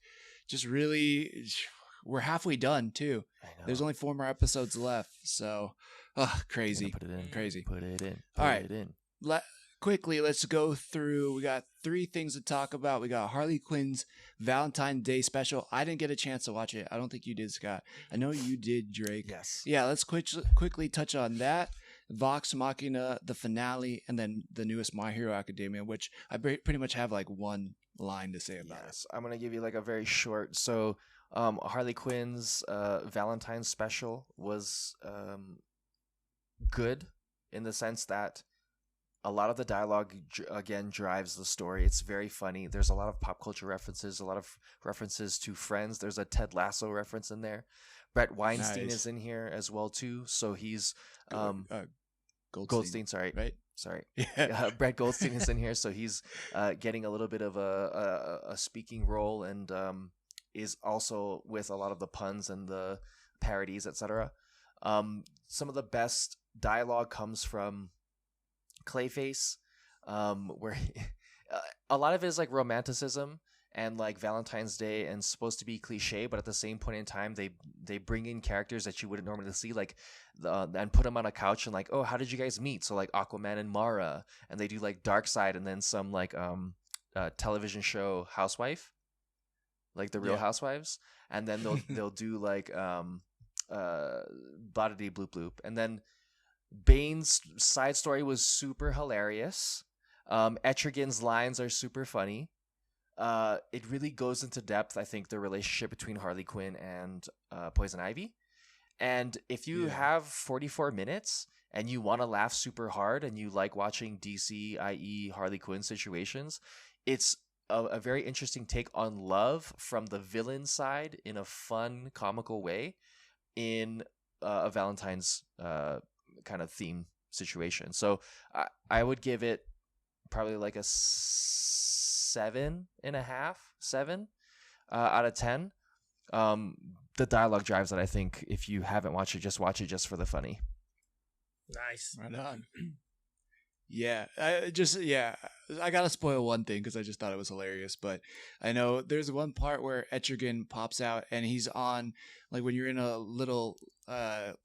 just really... We're halfway done too. There's only 4 more episodes left, so crazy. Put it in. Crazy. Put it in. All right. Quickly, let's go through. We got 3 things to talk about. We got Harley Quinn's Valentine's Day special. I didn't get a chance to watch it. I don't think you did, Scott. I know you did, Drake. Yes. Yeah, let's quickly touch on that. Vox Machina, the finale, and then the newest My Hero Academia, which I pretty much have like one line to say about it. I'm going to give you like a very short. So Harley Quinn's Valentine's special was good in the sense that a lot of the dialogue again drives the story. It's very funny. There's a lot of pop culture references, a lot of references to Friends. There's a Ted Lasso reference in there. Brett Weinstein is in here as well too. So he's Goldstein, sorry. Right? Sorry. Brett Goldstein is in here, so he's getting a little bit of a speaking role and is also with a lot of the puns and the parodies, etc. Some of the best dialogue comes from Clayface, where a lot of it is like romanticism and like Valentine's Day and supposed to be cliche, but at the same point in time, they bring in characters that you wouldn't normally see, like and put them on a couch and like, oh, how did you guys meet? So like Aquaman and Mara, and they do like Darkseid and then some like television show Housewife. Like the Real Housewives, and then they'll do like Blah-da-dee Bloop Bloop, and then Bane's side story was super hilarious. Etrigan's lines are super funny. It really goes into depth, I think, the relationship between Harley Quinn and Poison Ivy. And if you have 44 minutes and you want to laugh super hard and you like watching DC, i.e. Harley Quinn situations, it's a very interesting take on love from the villain side in a fun, comical way in a Valentine's kind of theme situation. So I would give it probably like a 7.5, 7 out of 10. The dialogue drives it. I think if you haven't watched it, just watch it just for the funny. Nice. Right on. I gotta spoil one thing because I just thought it was hilarious. But I know there's one part where Etrigan pops out and he's on like when you're in a little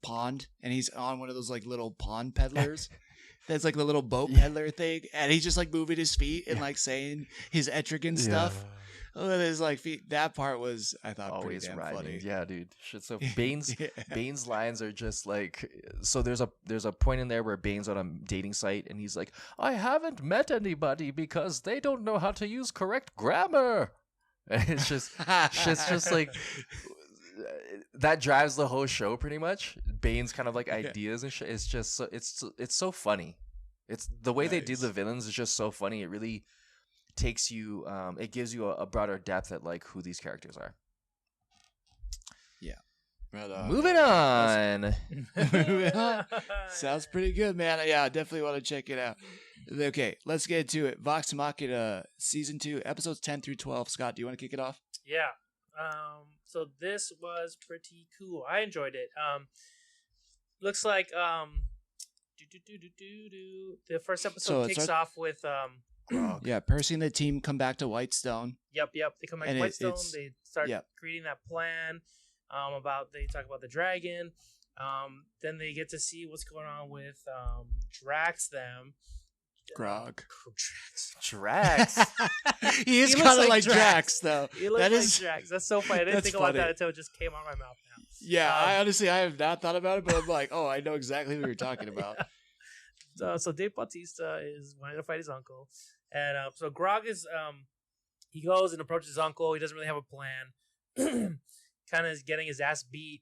pond and he's on one of those like little pond peddlers. That's like the little boat peddler thing, and he's just like moving his feet and like saying his Etrigan stuff. With his like feet. That part was, I thought, always pretty damn funny. Yeah, dude. Shit. So Bane's lines are just like, so there's a point in there where Bane's on a dating site and he's like, I haven't met anybody because they don't know how to use correct grammar. And it's just like that drives the whole show pretty much. Bane's kind of like ideas and shit. It's just so it's so funny. It's the way they do the villains is just so funny. It really takes you it gives you a broader depth at like who these characters are. Moving on. Sounds pretty good, man. Yeah, I definitely want to check it out. Okay, let's get to it. Vox Machina season 2 episodes 10 through 12. Scott, do you want to kick it off? Yeah. So this was pretty cool. I enjoyed it. Looks like the first episode kicks off with Percy and the team come back to Whitestone. Yep. They come back to Whitestone. They start creating that plan. They talk about the dragon. Then they get to see what's going on with Drax. Grog. Drax. He is He looks kind of like like Drax. Drax, though. He looks That like is- Drax. That's so funny. I didn't that's think about funny. that until it just came out of my mouth now. Yeah, I honestly have not thought about it, but I'm like, oh, I know exactly what you're talking about. So Dave Bautista is wanting to fight his uncle, and so Grog is he goes and approaches his uncle. He doesn't really have a plan. Kind of is getting his ass beat,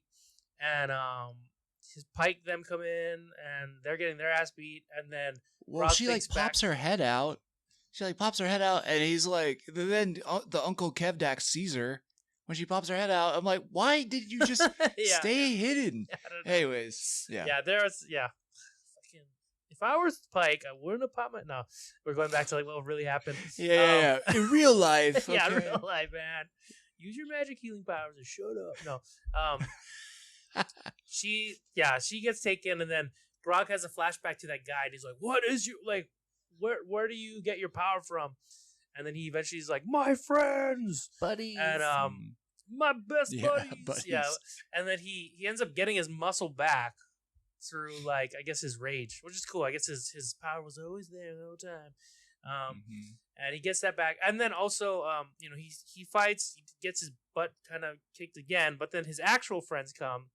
and his Pike them come in, and they're getting their ass beat, and then Well, Grog she like thinks back- pops her head out. She like pops her head out, and he's like, then the Uncle Kevdak sees her. When she pops her head out, I'm like, why did you just Yeah. stay hidden? I don't know. Anyways, yeah. Fucking, if I was Pike, I wouldn't have popped my. No, we're going back to like what really happened. Yeah. In real life. Yeah, okay. real life, man. Use your magic healing powers and shut up. No. She gets taken, and then Grog has a flashback to that guy, and he's like, "What is you like? Where do you get your power from?" And then he eventually is like, "My friends, Buddies. and my best Yeah, buddies. buddies. Yeah, and then he ends up getting his muscle back through like I guess his rage, which is cool. I guess his power was always there the whole time. Mhm. And he gets that back, and then also he fights, he gets his butt kind of kicked again, but then his actual friends come,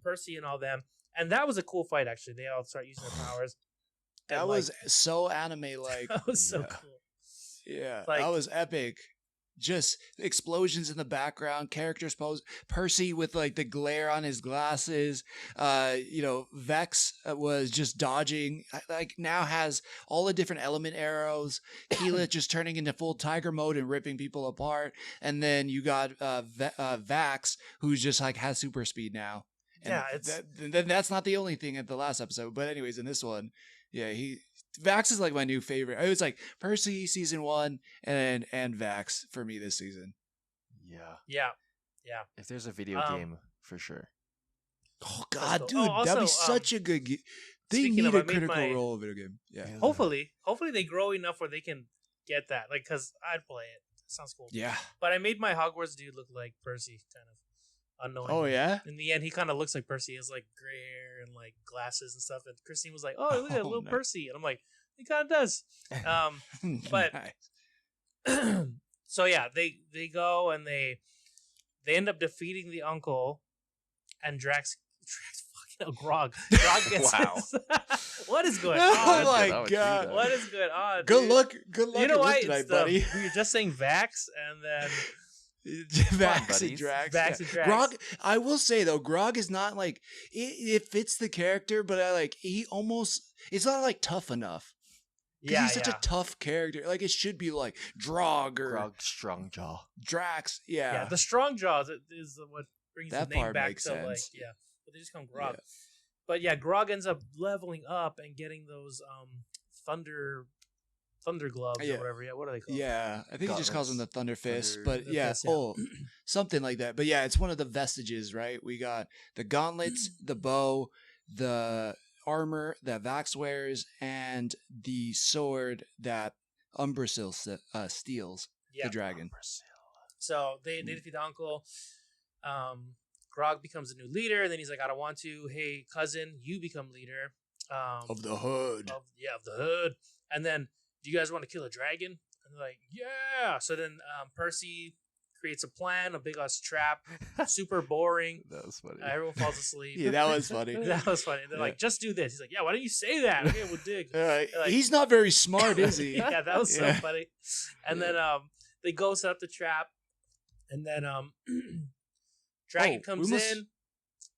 Percy and all them, and that was a cool fight actually. They all start using their powers. That And, was so anime-like. that was so Yeah. cool. Yeah, Like- that was epic. Just explosions in the background, characters pose. Percy with like the glare on his glasses. Vex was just dodging. Like now has all the different element arrows. Keela just turning into full tiger mode and ripping people apart. And then you got Vax, who's just like has super speed now. And Yeah, it's- then that's not the only thing at the last episode. But anyways, in this one, yeah, Vax is like my new favorite. It was like Percy season 1 and Vax for me this season. Yeah. Yeah. If there's a video game, for sure. Oh God, cool. dude, Oh, that'd be also, such a good. They speaking need of, a I made critical my- role video game. Yeah, Yeah. Hopefully they grow enough where they can get that. Like, cause I'd play it. Sounds cool. yeah. But I made my Hogwarts dude look like Percy, kind of unknowingly. Oh yeah. In the end, he kind of looks like Percy. He has like gray hair and like glasses and stuff. And Christine was like, "Oh, look at Oh, little nice. Percy," and I'm like, "He kind of does." But- Nice. So yeah, they go and they end up defeating the uncle, and Drax fucking Grog gets Wow. What is going Oh on? my That was God. true, What is going on? Good dude? luck. Good luck. You know at why? work tonight, buddy. We were just saying Vax, and then Vax and buddies. Drax. Vax yeah. and Drax. Grog. I will say though, Grog is not like it fits the character, but I like he almost. It's not like tough enough. 'Cause yeah, he's such yeah. a tough character. Like it should be like Drog or Grog Strong Jaw. Drax. Yeah, Yeah. the strong jaws is what brings That the name part back makes to like sense. but they just call him Grog. Yeah. But yeah, Grog ends up leveling up and getting those thunder gloves Yeah. or whatever. Yeah, what are they called? Yeah, I think he just calls them the Thunder Fist, Thunder- but Thunder yeah, Fist, yeah. something like that. But yeah, it's one of the vestiges, right? We got the gauntlets, the bow, the armor that Vax wears, and the sword that Umbrasyl steals Yeah. the dragon. So they defeat the uncle. Grog becomes a new leader. Then he's like, I don't want to. Hey, cousin, you become leader. Of the hood. of the hood. And then, do you guys want to kill a dragon? And they're like, yeah. So then Percy creates a plan, a big ass trap, super boring. That was funny. Everyone falls asleep. Yeah, that was funny. That was funny. They're like, just do this. He's like, yeah, why don't you say that? Okay, we'll dig. Like- He's not very smart, is he? Yeah, that was so Yeah. funny. And then they go set up the trap, and then dragon Oh, comes we must- in,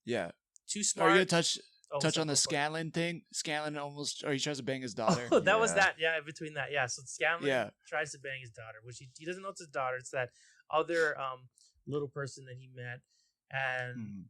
Yeah. too Are smart. you gonna touch Oh, on sorry, the go for it. Scanlan thing? Scanlan almost, or he tries to bang his daughter. Oh, that was Yeah. that. Yeah, between that. Yeah, so Scanlan Yeah. tries to bang his daughter, which he doesn't know it's his daughter. It's that other little person that he met, and Mhm.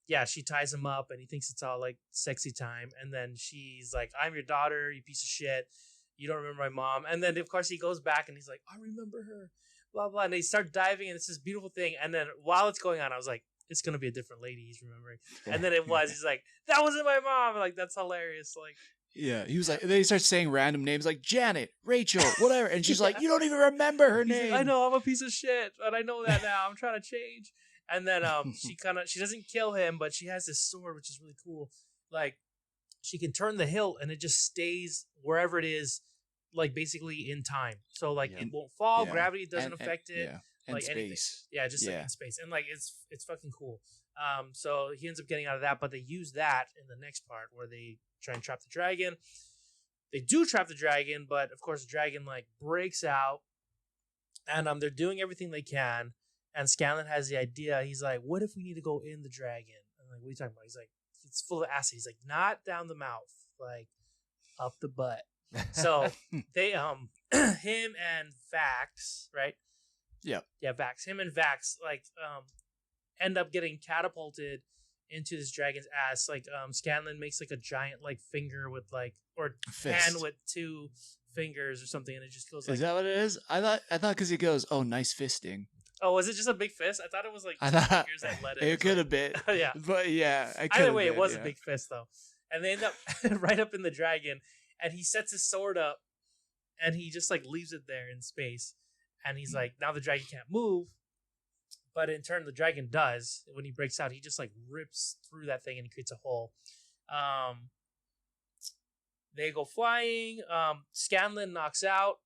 yeah, she ties him up, and he thinks it's all like sexy time, and then she's like, "I'm your daughter, you piece of shit. You don't remember my mom." And then of course he goes back and he's like, "I remember her." Blah blah, and they start diving, and it's this beautiful thing. And then while it's going on, I was like, "It's gonna be a different lady he's remembering." And then it was. He's like, "That wasn't my mom." Like that's hilarious. Like. Yeah, he was like, then he starts saying random names like Janet, Rachel, whatever, and she's like, you don't even remember her He's like, name. I know I'm a piece of shit, but I know that now. I'm trying to change. And then she doesn't kill him, but she has this sword which is really cool. Like she can turn the hilt and it just stays wherever it is, like basically in time. So like it won't fall, gravity doesn't affect it. Yeah. And like space. Anything. Yeah, just like in space. And like it's fucking cool. So he ends up getting out of that, but they use that in the next part where they try and trap the dragon. They do trap the dragon, but of course the dragon like breaks out, and they're doing everything they can. And Scanlan has the idea. He's like, "What if we need to go in the dragon?" I'm like, "What are you talking about?" He's like, "It's full of acid." He's like, "Not down the mouth, like up the butt." So they him and Vax, right? Yeah, Vax. Him and Vax like end up getting catapulted into this dragon's ass. Like Scanlan makes like a giant like finger with like or hand with 2 fingers or something, and it just goes like. Is that what it is? I thought because he goes, "Oh, nice fisting." Oh, was it just a big fist? I thought it was like 2 fingers that led it. It could have been. Yeah. But yeah. Either way, it was a big fist though. And they end up right up in the dragon, and he sets his sword up, and he just like leaves it there in space. And he's like, now the dragon can't move. But in turn, the dragon does. When he breaks out, he just like rips through that thing and he creates a hole. They go flying. Scanlan knocks out.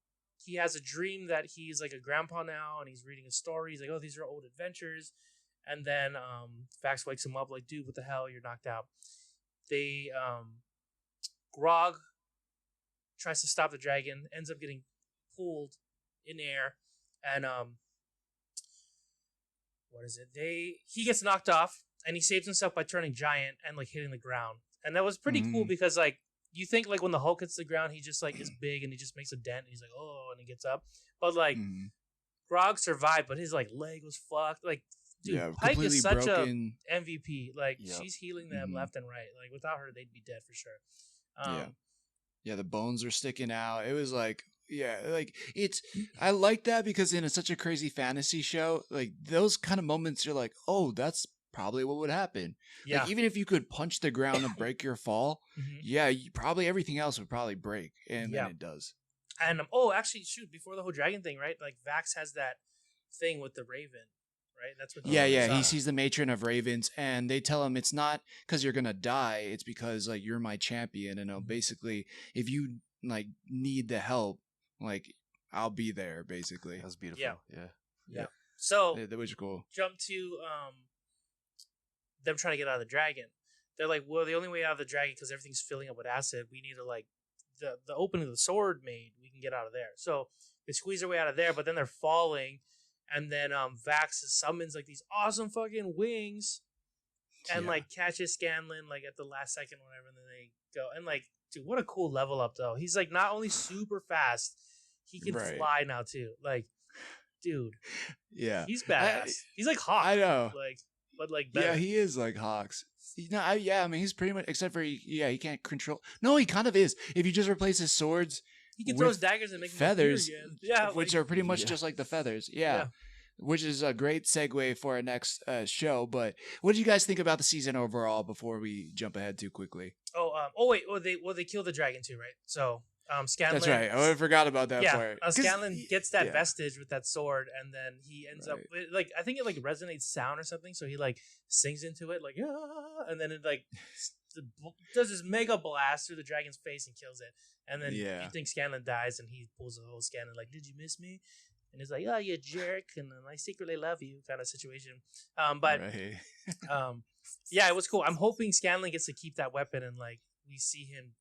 He has a dream that he's like a grandpa now, and he's reading a story. He's like, "Oh, these are old adventures." And then Vax wakes him up, like, "Dude, what the hell? You're knocked out." They Grog tries to stop the dragon, ends up getting pulled in air, and what is it? He gets knocked off, and he saves himself by turning giant and like hitting the ground. And that was pretty cool because like. You think like when the Hulk hits the ground, he just like is big and he just makes a dent and he's like, oh, and he gets up. But like Grog survived, but his like leg was fucked. Like, dude, Pike is such a MVP. Like she's healing them left and right. Like without her, they'd be dead for sure. Yeah, the bones are sticking out. It was like, like I like that because in such a crazy fantasy show, like those kind of moments, you're like, oh, that's probably what would happen. Yeah. Like, even if you could punch the ground and break your fall, probably everything else would probably break, and then it does. And actually, shoot, before the whole dragon thing, right? Like Vax has that thing with the raven, right? That's what. He sees the matron of ravens, and they tell him it's not because you're gonna die; it's because like you're my champion, and basically, if you like need the help, like I'll be there. Basically, that was beautiful. Yeah. So that was cool. Jump to them trying to get out of the dragon. They're like, well, the only way out of the dragon, because everything's filling up with acid, we need to like the opening of the sword made, we can get out of there. So they squeeze their way out of there, but then they're falling, and then Vax summons like these awesome fucking wings and like catches Scanlan like at the last second or whatever, and then they go. And like, dude, what a cool level up though. He's like not only super fast, he can fly now too. Like, dude. Yeah. He's badass. He's like Hawk. I know. Like, but like better. Yeah, he is like Hawks. I mean, he's pretty much, except for he can't control. No, he kind of is. If you just replace his swords, he can throw his daggers and make feathers, them again. which are pretty much just like the feathers. Yeah, which is a great segue for our next show. But what do you guys think about the season overall? Before we jump ahead too quickly. They killed the dragon too, right? So Scanlan. That's right. I forgot about that part. Scanlan gets that vestige with that sword, and then he ends up like I think it like resonates sound or something. So he like sings into it like and then it like does this mega blast through the dragon's face and kills it. And then you think Scanlan dies, and he pulls the whole Scanlan like, "Did you miss me?" And he's like, "Oh, you jerk," and I secretly love you, kind of situation. It was cool. I'm hoping Scanlan gets to keep that weapon, and like we see him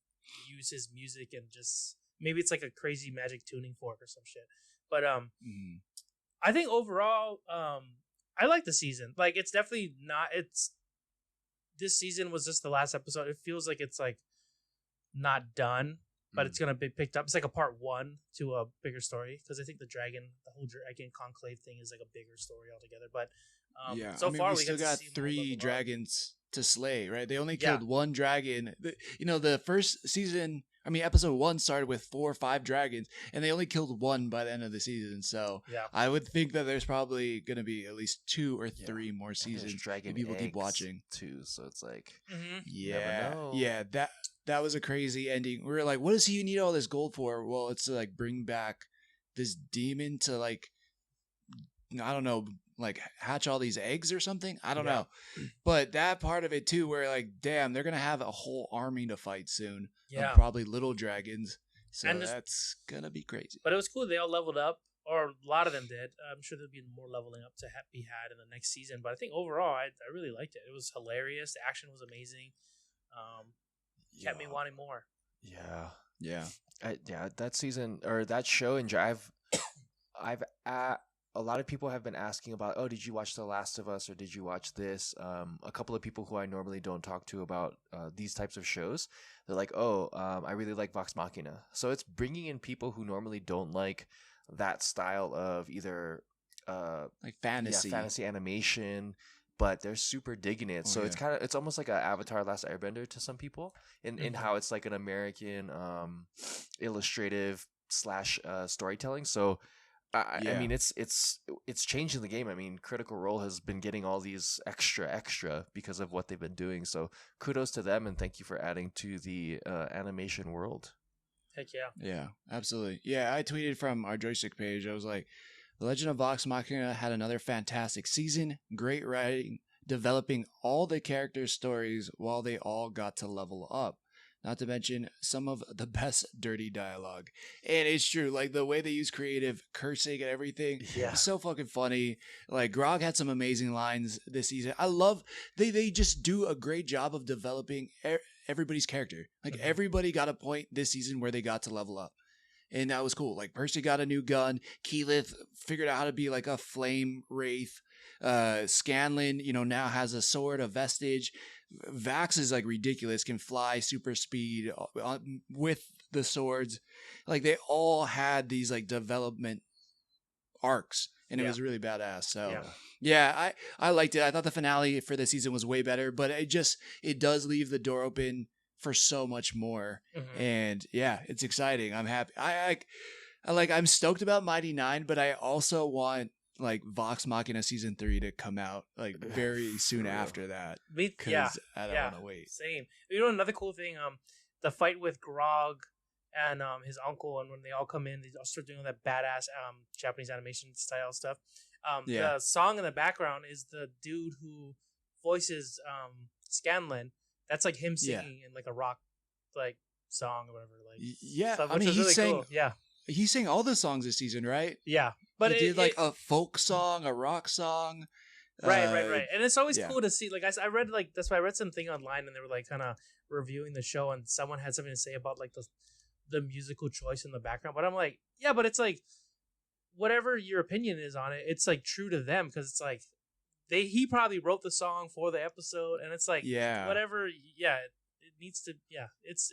use his music and just maybe it's like a crazy magic tuning fork or some shit. But I think overall I like the season. Like it's definitely not this season was just the last episode. It feels like it's like not done, but it's gonna be picked up. It's like a part 1 to a bigger story, because I think the whole dragon conclave thing is like a bigger story altogether. But so far we still got 3 dragons to slay, right? They only killed 1 dragon. The first season, episode 1 started with 4 or 5 dragons, and they only killed 1 by the end of the season. So I would think that there's probably going to be at least 2 or 3 more seasons if people keep watching too. So it's like, that was a crazy ending. We were like, what does he need all this gold for? Well, it's to like bring back this demon to like I don't know, like hatch all these eggs or something. I don't Yeah. know. But that part of it too, where like, damn, they're going to have a whole army to fight soon. Yeah. Of probably little dragons. So And that's going to be crazy. But it was cool. They all leveled up, or a lot of them did. I'm sure there'll be more leveling up to be had in the next season. But I think overall, I really liked it. It was hilarious. The action was amazing. Kept me wanting more. Yeah. Yeah. That season or that show in I've a lot of people have been asking about, oh, did you watch The Last of Us or did you watch this? A couple of people who I normally don't talk to about these types of shows, they're like, oh, I really like Vox Machina. So it's bringing in people who normally don't like that style of either like fantasy animation, but they're super digging it. So it's almost like an Avatar: Last Airbender to some people in how it's like an American illustrative / storytelling. So I mean, it's changing the game. I mean, Critical Role has been getting all these extra because of what they've been doing. So kudos to them, and thank you for adding to the animation world. Heck yeah. Yeah, absolutely. Yeah, I tweeted from our joystick page. I was like, The Legend of Vox Mochina had another fantastic season, great writing, developing all the characters' stories while they all got to level up. Not to mention some of the best dirty dialogue. And it's true, like the way they use creative cursing and everything. Yeah. It's so fucking funny. Like Grog had some amazing lines this season. I love they just do a great job of developing everybody's character. Like everybody got a point this season where they got to level up. And that was cool. Like Percy got a new gun. Keyleth figured out how to be like a flame wraith. Scanlan, now has a sword, a vestige. Vax is like ridiculous, can fly super speed with the swords. Like they all had these like development arcs, and it was really badass. So yeah, I liked it. I thought the finale for the season was way better, but it does leave the door open for so much more. And yeah, it's exciting. I'm happy. I'm stoked about Mighty Nine, but I also want like Vox Machina season 3 to come out like very soon after that. Yeah, I don't want to wait. Same. Another cool thing, the fight with Grog and his uncle, and when they all come in, they all start doing that badass Japanese animation style stuff. The song in the background is the dude who voices Scanlan. That's like him singing in like a rock like song or whatever. Like stuff, I mean, he's really cool. Yeah. He sang all the songs this season, right? Yeah. But he did like a folk song, a rock song. Right. And it's always cool to see. Like I read, like that's why I read something online, and they were like kind of reviewing the show, and someone had something to say about like the musical choice in the background. But I'm like, yeah, but it's like whatever your opinion is on it, it's like true to them because it's like he probably wrote the song for the episode, and it's like whatever. Yeah, it needs to. Yeah, it's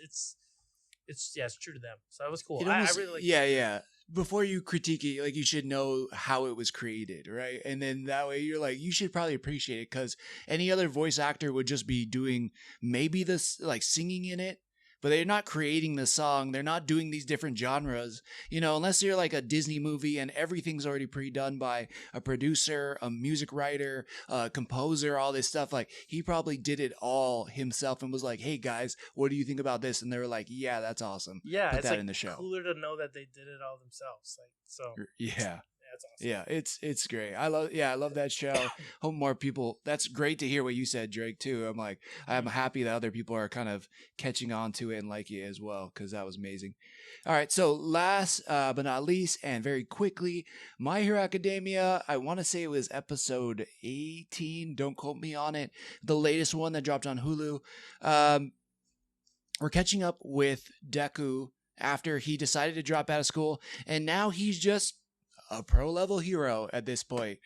true to them. So it was cool. I really like. Yeah. Before you critique it, like you should know how it was created, right? And then that way you're like, you should probably appreciate it because any other voice actor would just be doing maybe this like singing in it, but they're not creating the song. They're not doing these different genres, unless you're like a Disney movie and everything's already pre-done by a producer, a music writer, a composer, all this stuff. Like he probably did it all himself and was like, hey guys, what do you think about this? And they were like, yeah, that's awesome. Yeah. Put it's that like in the show. Cooler to know that they did it all themselves. Like, so. Yeah. That's awesome. Yeah, it's great. I love that show. Hope more people. That's great to hear what you said, Drake. Too. I'm happy that other people are kind of catching on to it and like it as well because that was amazing. All right, so last but not least, and very quickly, My Hero Academia. I want to say it was episode 18. Don't quote me on it. The latest one that dropped on Hulu. We're catching up with Deku after he decided to drop out of school, and now he's just a pro level hero at this point.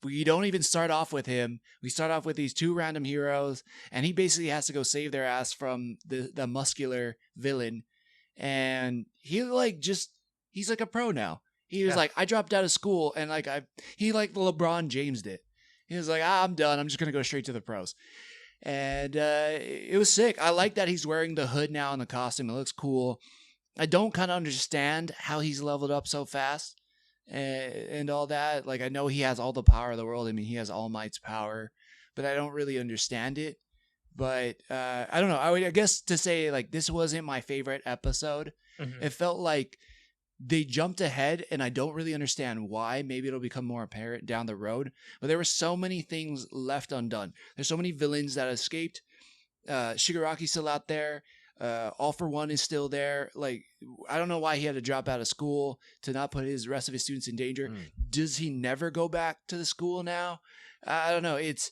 We don't even start off with him. We start off with these two random heroes, and he basically has to go save their ass from the muscular villain. And he's like a pro now. He was like, I dropped out of school, and he like LeBron James did. He was like, I'm done. I'm just gonna go straight to the pros. And it was sick. I like that he's wearing the hood now and the costume. It looks cool. I don't kind of understand how he's leveled up so fast. And all that. Like, I know he has all the power of the world. I mean, he has All Might's power, but I don't really understand it. But I don't know. I guess to say, like, this wasn't my favorite episode. It felt like they jumped ahead, and I don't really understand why. Maybe it'll become more apparent down the road. But there were so many things left undone. There's so many villains that escaped. Shigaraki's still out there. All for One is still there. Like, I don't know why he had to drop out of school to not put his rest of his students in danger. Does he never go back to the school now? I don't know. It's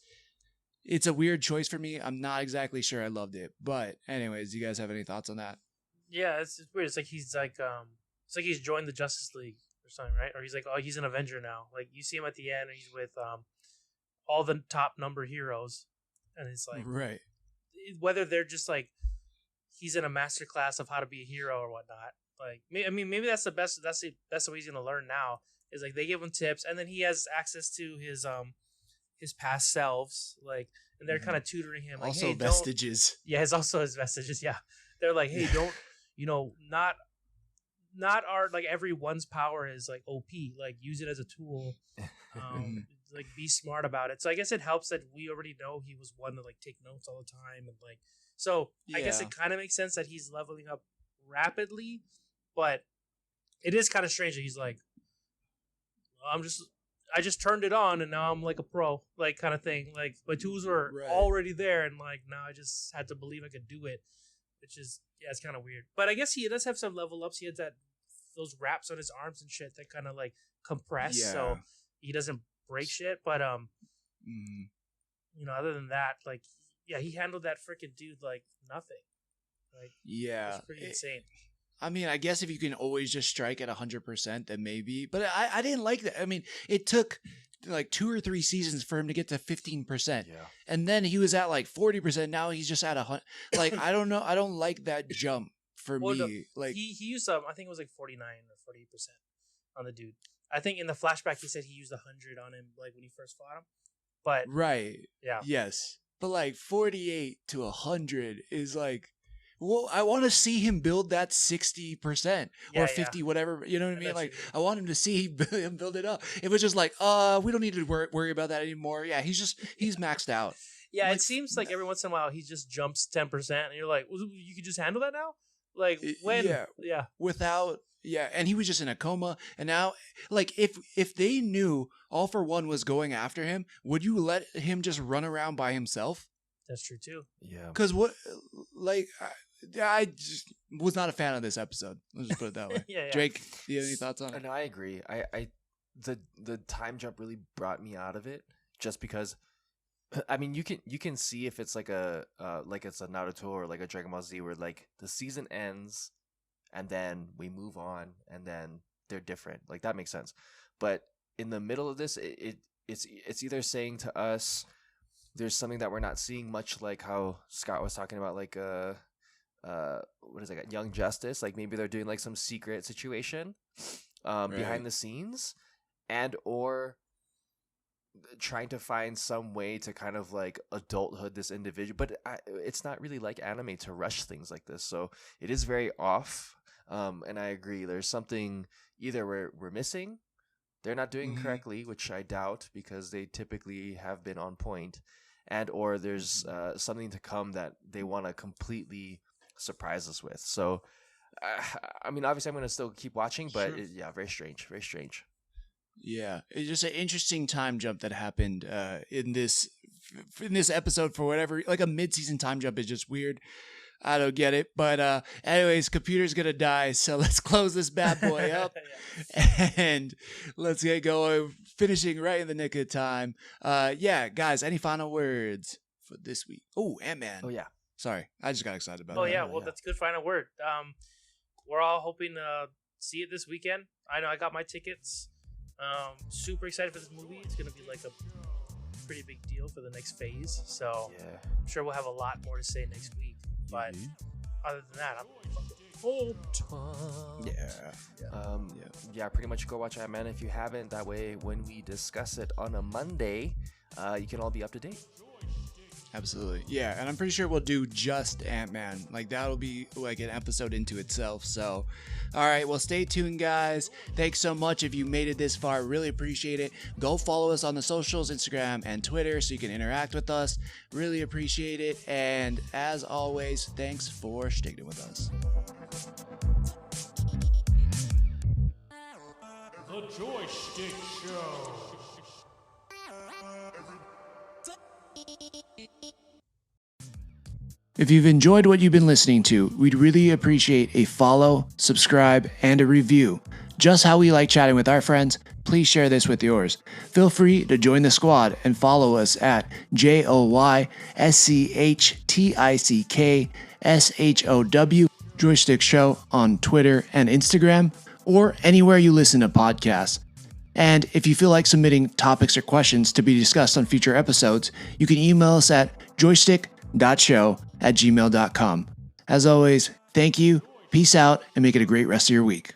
a weird choice for me. I'm not exactly sure I loved it. But anyways, do you guys have any thoughts on that? Yeah, it's weird. It's like he's joined the Justice League or something, right? Or he's like, oh, he's an Avenger now. Like, you see him at the end, and he's with all the top number heroes, and it's like, right. Whether they're just like he's in a master class of how to be a hero or whatnot. Like, I mean, maybe that's the best. That's the way he's gonna learn now. Is like they give him tips, and then he has access to his past selves, like, and they're kind of tutoring him. Like, also, hey, vestiges. Yeah, it's also his vestiges. Yeah, they're like, hey, don't, not our, like, everyone's power is like OP. Like, use it as a tool. Like, be smart about it. So I guess it helps that we already know he was one to like take notes all the time, and like, so I guess it kind of makes sense that he's leveling up rapidly, but it is kind of strange that he's like, I just turned it on and now I'm like a pro, like, kind of thing. Like, my tools were already there, and like now I just had to believe I could do it, which is, yeah, it's kind of weird. But I guess he does have some level ups. He has those wraps on his arms and shit that kind of like compress, so he doesn't break shit. But other than that, like, yeah, he handled that freaking dude like nothing. Like, it's pretty insane. I mean, I guess if you can always just strike at 100%, then maybe. But I didn't like that. I mean, it took like 2 or 3 seasons for him to get to 15%. Yeah. And then he was at like 40%. Now he's just at 100. Like, I don't know. I don't like that jump for me. No, like, he used I think it was like 49 or 48% on the dude. I think in the flashback he said he used 100 on him, like, when he first fought him. But yeah, yes. But like 48 to 100 is like, well, I want to see him build that 60% or 50, whatever. You know what I mean? Like, I want him to see him build it up. It was just like, we don't need to worry about that anymore. Yeah, he's maxed out. Yeah, like, it seems like every once in a while he just jumps 10%, and you're like, well, you could just handle that now? Like, when? Yeah. Without, and he was just in a coma. And now, like, if they knew All for One was going after him, would you let him just run around by himself? That's true too. Yeah. Because what, like, I just was not a fan of this episode. Let's just put it that way. Drake, do you have any thoughts on it? No, I agree. The time jump really brought me out of it, just because, I mean, you can see if it's like it's a Naruto or like a Dragon Ball Z, where like the season ends and then we move on and then they're different. Like, that makes sense. But in the middle of this, it's either saying to us there's something that we're not seeing, much like how Scott was talking about, like what is it, Young Justice, like maybe they're doing like some secret situation behind the scenes, and or trying to find some way to kind of like adulthood this individual. But it's not really like anime to rush things like this, so it is very off. And I agree, there's something either we're missing, they're not doing correctly, which I doubt because they typically have been on point, and or there's something to come that they want to completely surprise us with. So I mean, obviously I'm going to still keep watching, but very strange. Yeah, it's just an interesting time jump that happened in this episode. For whatever, like, a mid-season time jump is just weird. I don't get it. But anyways, computer's gonna die, so let's close this bad boy up and let's get going, finishing right in the nick of time. Guys, any final words for this week? Oh, Ant-Man. Oh, yeah. Sorry, I just got excited about it. Oh, yeah, well, that's a good final word. We're all hoping to see it this weekend. I know I got my tickets. Super excited for this movie. It's going to be like a pretty big deal for the next phase. So I'm sure we'll have a lot more to say next week. But other than that, I'm full time. Pretty much go watch Ant-Man if you haven't. That way, when we discuss it on a Monday, you can all be up to date. Absolutely. Yeah, and I'm pretty sure we'll do just Ant-Man. Like, that'll be like an episode into itself. So, all right, well, stay tuned, guys. Thanks so much if you made it this far. Really appreciate it. Go follow us on the socials, Instagram and Twitter, so you can interact with us. Really appreciate it. And as always, thanks for sticking with us. The Joy Schtick Show. If you've enjoyed what you've been listening to, we'd really appreciate a follow, subscribe, and a review. Just how we like chatting with our friends, please share this with yours. Feel free to join the squad and follow us at JoySchtickShow, Joy Schtick Show on Twitter and Instagram, or anywhere you listen to podcasts. And if you feel like submitting topics or questions to be discussed on future episodes, you can email us at joystick.show@gmail.com. As always, thank you, peace out, and make it a great rest of your week.